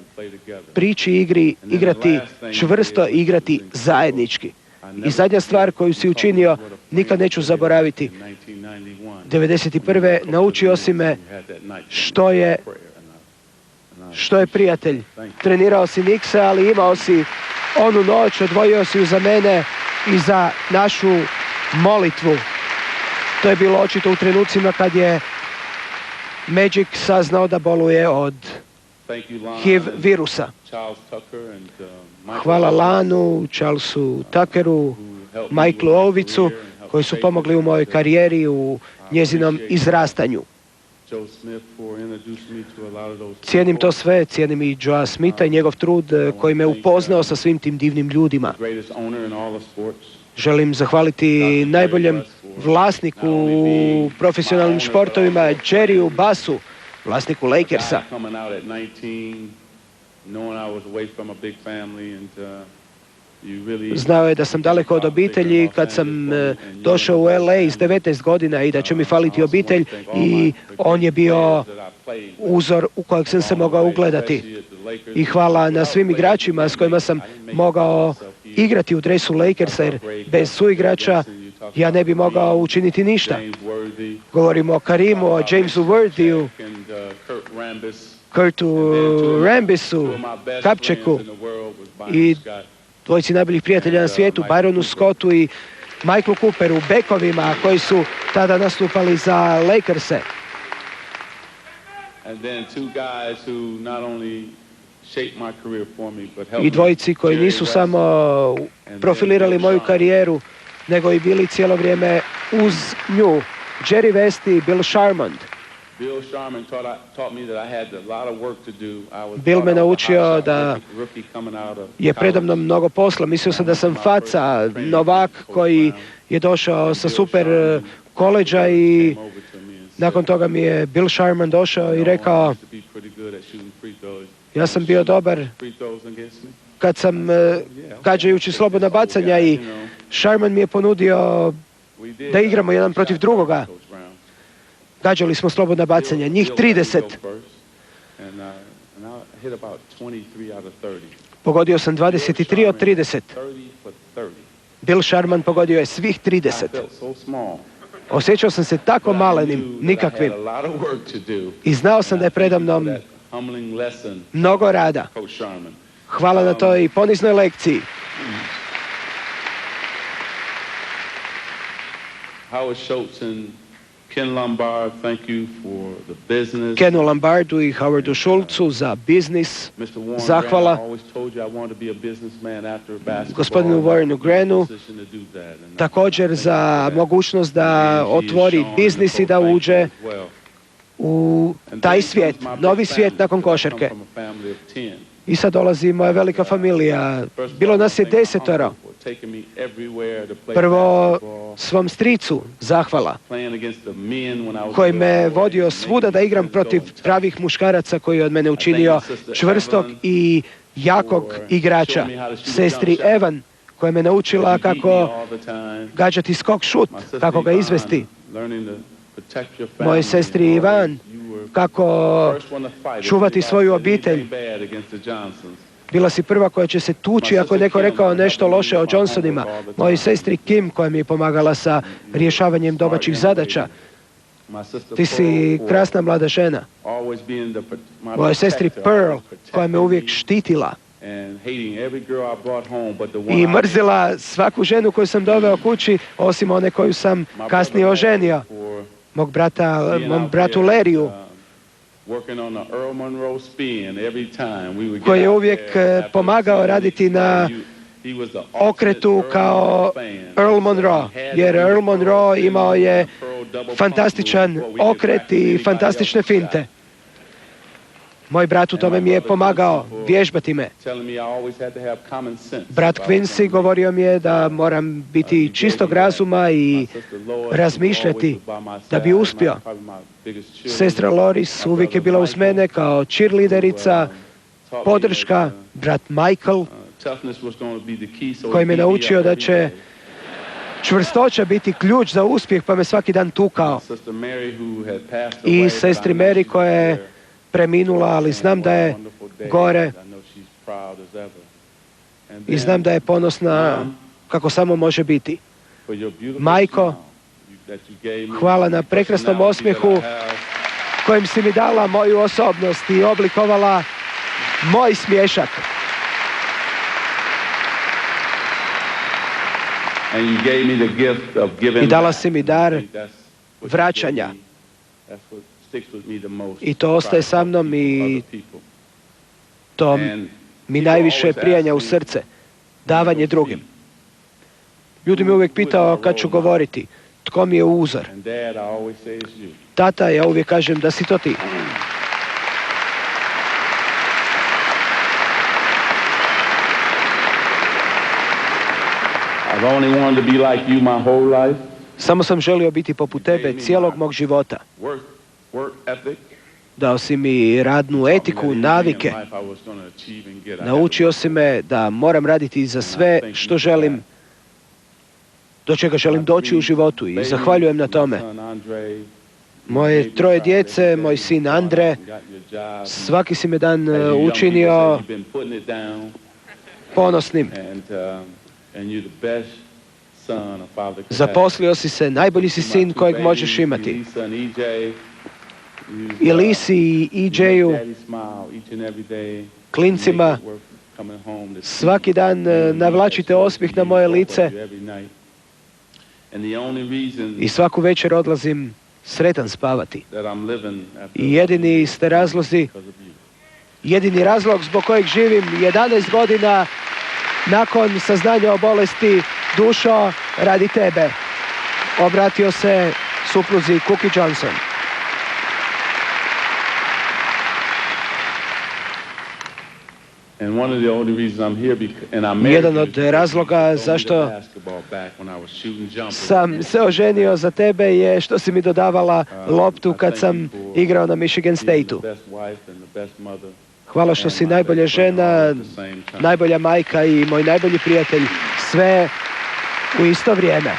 prići igri, igrati čvrsto, igrati zajednički. I zadnja stvar koju si učinio, nikad neću zaboraviti. 91. naučio si me što je prijatelj. Trenirao si Nikse, ali imao si onu noć, odvojio si ju za mene i za našu molitvu. To je bilo očito u trenucima kad je Magic saznao da boluje od HIV virusa. Hvala Lanu, Charlesu Tuckeru, Michaelu Ovicu, koji su pomogli u mojoj karijeri, u njezinom izrastanju. Cijenim to sve, cijenim i Joea Smitha i njegov trud koji me upoznao sa svim tim divnim ljudima. Želim zahvaliti najboljem vlasniku u profesionalnim športovima, Jerryu Bassu, vlasniku Lakersa. Znao je da sam daleko od obitelji kad sam došao u LA iz 19 godina i da će mi faliti obitelj, i on je bio uzor u kojeg sam se mogao ugledati. I hvala na svim igračima s kojima sam mogao igrati u dresu Lakersa, jer bez suigrača ja ne bi mogao učiniti ništa. Govorimo o Karimu, o Jamesu Wordyu, Kurtu Rambisu, Kapčeku i dvojici najboljih prijatelja na svijetu, Byronu Scottu i Michaelu Cooperu, bekovima koji su tada nastupali za Lakerse. I dvojici koji nisu samo profilirali moju karijeru, nego i bili cijelo vrijeme uz nju. Jerry West i Bill Sharmond. Bill me naučio da je predamnom mnogo posla. Mislio sam da sam faca, novak koji je došao sa super koleđa, i nakon toga mi je Bill Sharman došao i rekao, ja sam bio dobar kad sam gađajući slobodna bacanja, i Sharman mi je ponudio da igramo jedan protiv drugoga. Gađali smo slobodna bacanja, njih 30. Pogodio sam 23 od 30. Bill Sharman pogodio je svih 30. Osjećao sam se tako malenim, nikakvim. I znao sam da je predamnom mnogo rada. Hvala na toj poniznoj lekciji. Kenu Lombardu i Howardu Schultzu za biznis, zahvala. Gospodinu Warrenu Granu također za mogućnost da otvori biznis i da uđe u taj svijet, novi svijet nakon košarke. I sad dolazi moja velika familija. Bilo nas je 10. Prvo svom stricu zahvala, koji me vodio svuda da igram protiv pravih muškaraca, koji je od mene učinio čvrstog i jakog igrača. Sestri Evan, koja me naučila kako gađati skok šut, kako ga izvesti. Moje sestri Ivan, kako čuvati svoju obitelj. Bila si prva koja će se tući ako je neko rekao nešto loše o Johnsonima. Mojoj sestri Kim, koja mi je pomagala sa rješavanjem domaćih zadaća. Ti si krasna mlada žena. Moja sestri Pearl, koja me uvijek štitila i mrzila svaku ženu koju sam doveo kući, osim one koju sam kasnije oženio. Mom bratu Larryu, koji je uvijek pomagao raditi na okretu kao Earl Monroe, jer Earl Monroe imao je fantastičan okret i fantastične finte. Moj brat u tome mi je pomagao vježbati me. Brat Quincy govorio mi je da moram biti čistog razuma i razmišljati da bi uspio. Sestra Loris uvijek je bila uz mene kao cheerleaderica, podrška. Brat Michael, koji me naučio da će čvrstoća biti ključ za uspjeh, pa me svaki dan tukao. I sestri Mary, koja je preminula, ali znam da je gore i znam da je ponosna kako samo može biti. Majko, hvala na prekrasnom osmijehu kojim si mi dala moju osobnost i oblikovala moj smiješak. I dala si mi dar vraćanja. I to ostaje sa mnom i to mi najviše prijanja u srce. Davanje drugim. Ljudi mi uvijek pitao kad ću govoriti. Tko mi je uzor? Tata, ja uvijek kažem da si to ti. Samo sam želio biti poput tebe cijelog mog života. Dao si mi radnu etiku, navike. Naučio si me da moram raditi za sve što želim, do čega želim doći u životu i zahvaljujem na tome. Moje 3 djece, moj sin Andre, svaki si me dan učinio ponosnim. Zaposlio si se, najbolji si sin kojeg možeš imati. I Lisi i EJ-u, klincima, svaki dan navlačite osmijeh na moje lice i svaku večer odlazim sretan spavati. I jedini ste razlozi, jedini razlog zbog kojeg živim 11 godina nakon saznanja o bolesti, dušo, radi tebe. Obratio se supruzi Cookie Johnson. Jedan od razloga zašto sam se oženio za tebe je što si mi dodavala loptu kad sam igrao na Michigan State-u. Hvala što si najbolja žena, najbolja majka i moj najbolji prijatelj. Sve u isto vrijeme.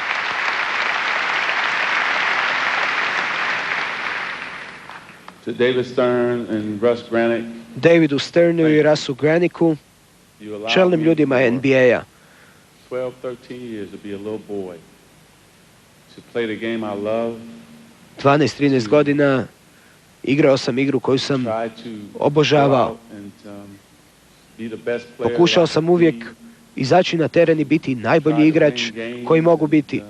Davidu Sternu i Russu Granicku, čelnim ljudima NBA-a. 12-13 godina igrao sam igru koju sam obožavao. Pokušao sam uvijek izaći na teren i biti najbolji igrač koji mogu biti.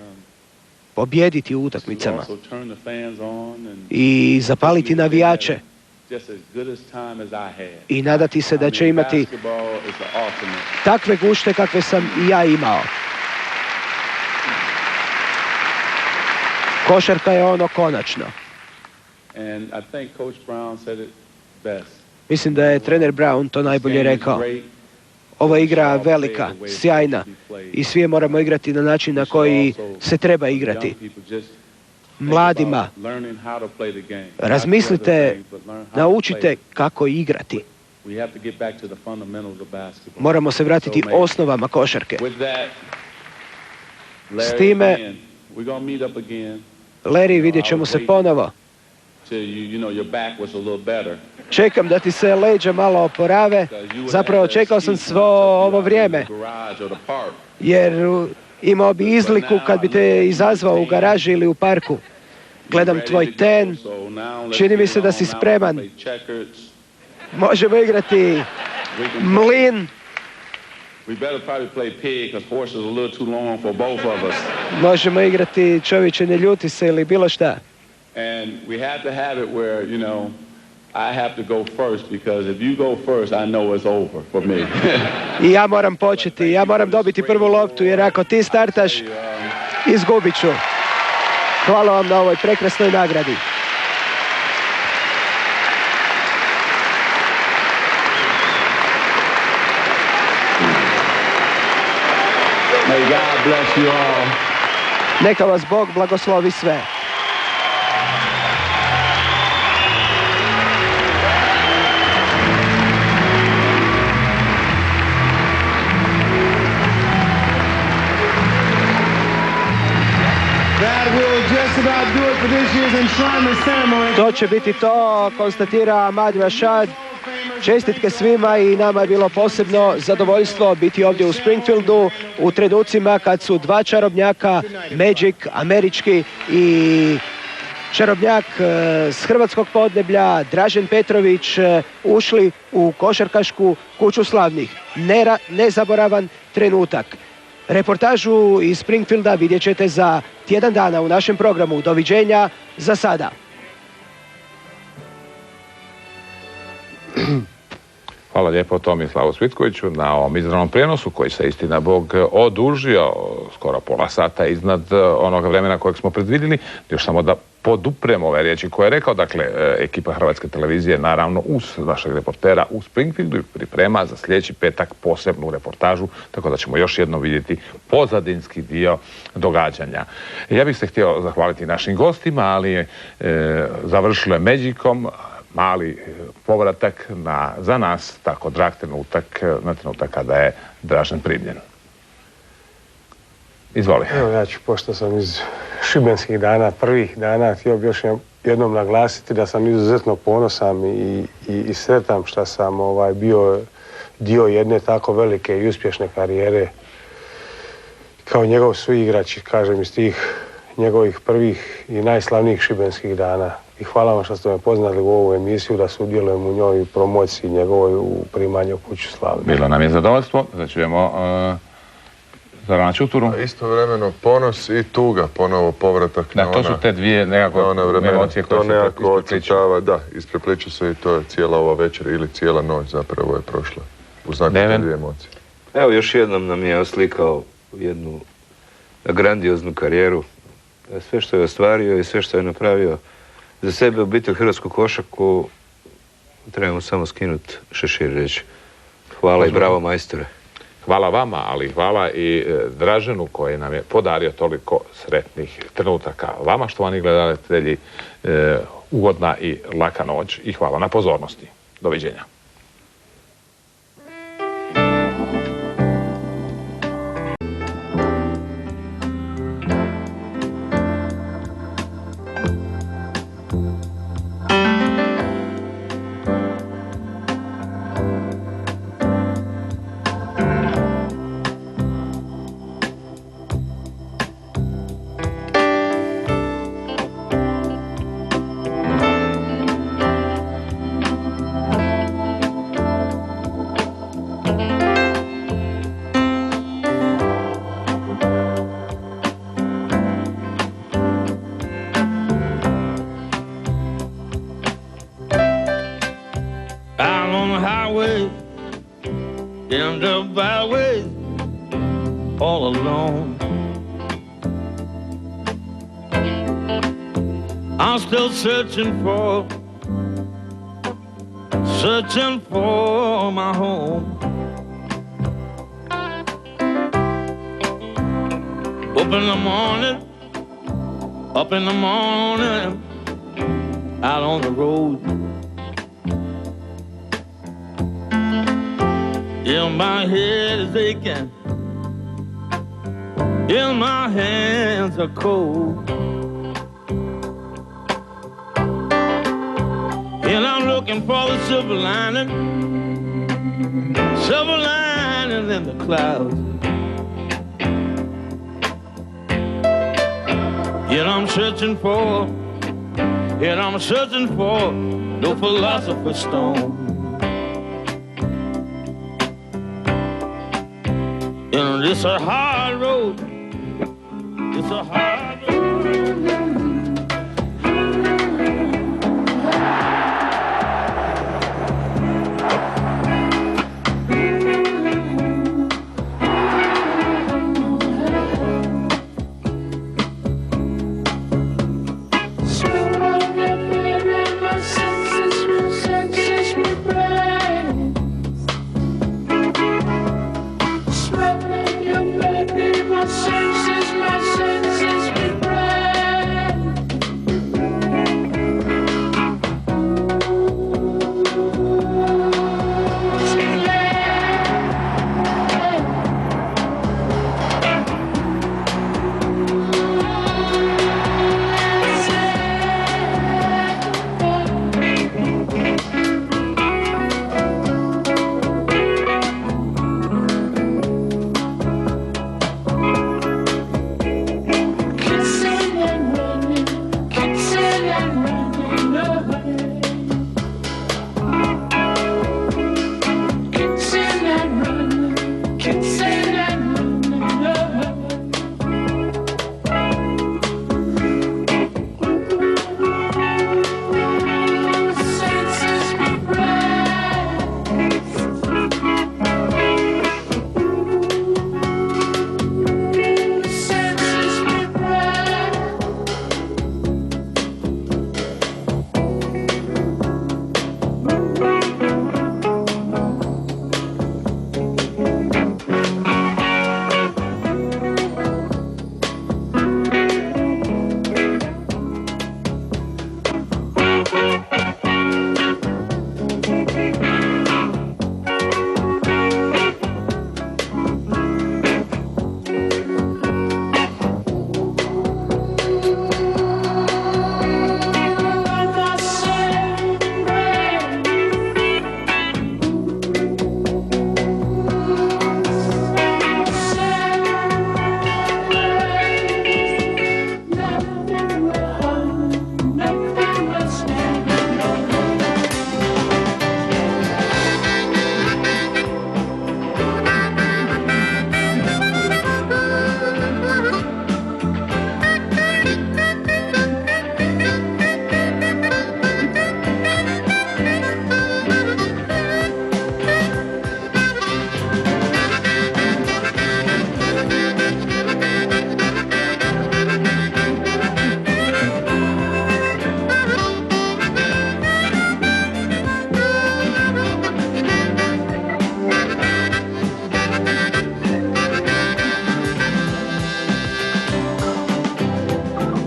Pobijediti u utakmicama. I zapaliti navijače. I nadati se da će imati takve gušte kakve sam i ja imao. Košarka je ono konačno. Mislim da je trener Brown to najbolje rekao. Ova igra je velika, sjajna i svi je moramo igrati na način na koji se treba igrati. Mladima, razmislite, naučite kako igrati. Moramo se vratiti osnovama košarke. S time, Larry, vidjet ćemo se ponovo. Čekam da ti se leđa malo oporave. Zapravo čekao sam svo ovo vrijeme. Jer imao bi izliku kad bi te izazvao u garaži ili u parku. Gledam tvoj ten. Čini mi se da si spreman. Možemo igrati mlin. Možemo igrati čovječe ne ljuti se ili bilo šta.
I have to go first because if you go first, I know it's over for me.
I ja moram početi, ja moram dobiti prvu loptu jer ako ti startaš, izgubit ću. Hvala vam na ovoj prekrasnoj nagradi.
May God bless you all.
Neka vas Bog blagoslovi sve. To će biti to, konstatira Ahmad Rashad. Čestitke svima i nama je bilo posebno zadovoljstvo biti ovdje u Springfieldu u trenucima kad su dva čarobnjaka, Magic, američki i čarobnjak s hrvatskog podneblja, Dražen Petrović, ušli u košarkašku kuću slavnih. Nezaboravan trenutak. Reportažu iz Springfielda vidjet ćete za tjedan dana u našem programu. Doviđenja za sada.
Hvala lijepo Tomislavu Svitkoviću na ovom izravnom prijenosu koji se istina Bog odužio skoro pola sata iznad onoga vremena kojeg smo predvidjeli. Još samo da podupremo ove riječi koje je rekao. Dakle, ekipa Hrvatske televizije naravno uz našeg reportera u Springfieldu priprema za sljedeći petak posebnu reportažu, tako da ćemo još jednom vidjeti pozadinski dio događanja. Ja bih se htio zahvaliti našim gostima, ali završilo je Magicom. Mali povratak za nas tako drag trenutak, na trenutak kada je Dražen primljen. Izvoli.
Evo ja ću, pošto sam iz šibenskih dana, prvih dana, htio bih još jednom naglasiti da sam izuzetno ponosan i sretan što sam bio dio jedne tako velike i uspješne karijere kao njegov suigrač, kažem, iz tih njegovih prvih i najslavnijih šibenskih dana. I hvala vam što ste me poznali u ovu emisiju da sudjelujem u njoj i promociji njegovoj u primanju kuću slavnih.
Bilo nam je zadovoljstvo da čujemo Zorana Čuturu.
Istovremeno ponos i tuga, ponovo povratak na ona...
To su te dvije nekako emocije koje se
nekako ocrtava, da, isprepliču se i to je cijela ova večer ili cijela noć zapravo je prošla. U znaku te dvije emocije.
Evo još jednom nam je oslikao jednu grandioznu karijeru. Sve što je ostvario i sve što je napravio za sebe, obitelj, hrvatsku košarku, trebamo samo skinuti šešir i reći hvala i bravo majstore.
Hvala vama, ali hvala i Draženu koji nam je podario toliko sretnih trenutaka. Vama, štovani gledatelji, ugodna i laka noć i hvala na pozornosti. Doviđenja.
Searching for my home. Up in the morning, out on the road. Yeah, my head is aching, yeah, my hands are cold. And I'm looking for the silver lining in the clouds. Yet I'm searching for and I'm searching for the philosopher's stone. And it's a hard road, it's a hard road.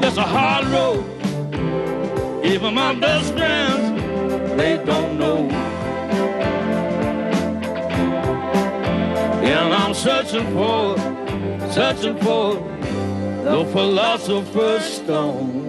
It's a hard road. Even my best friends, they don't know. And I'm searching for the philosopher's stone.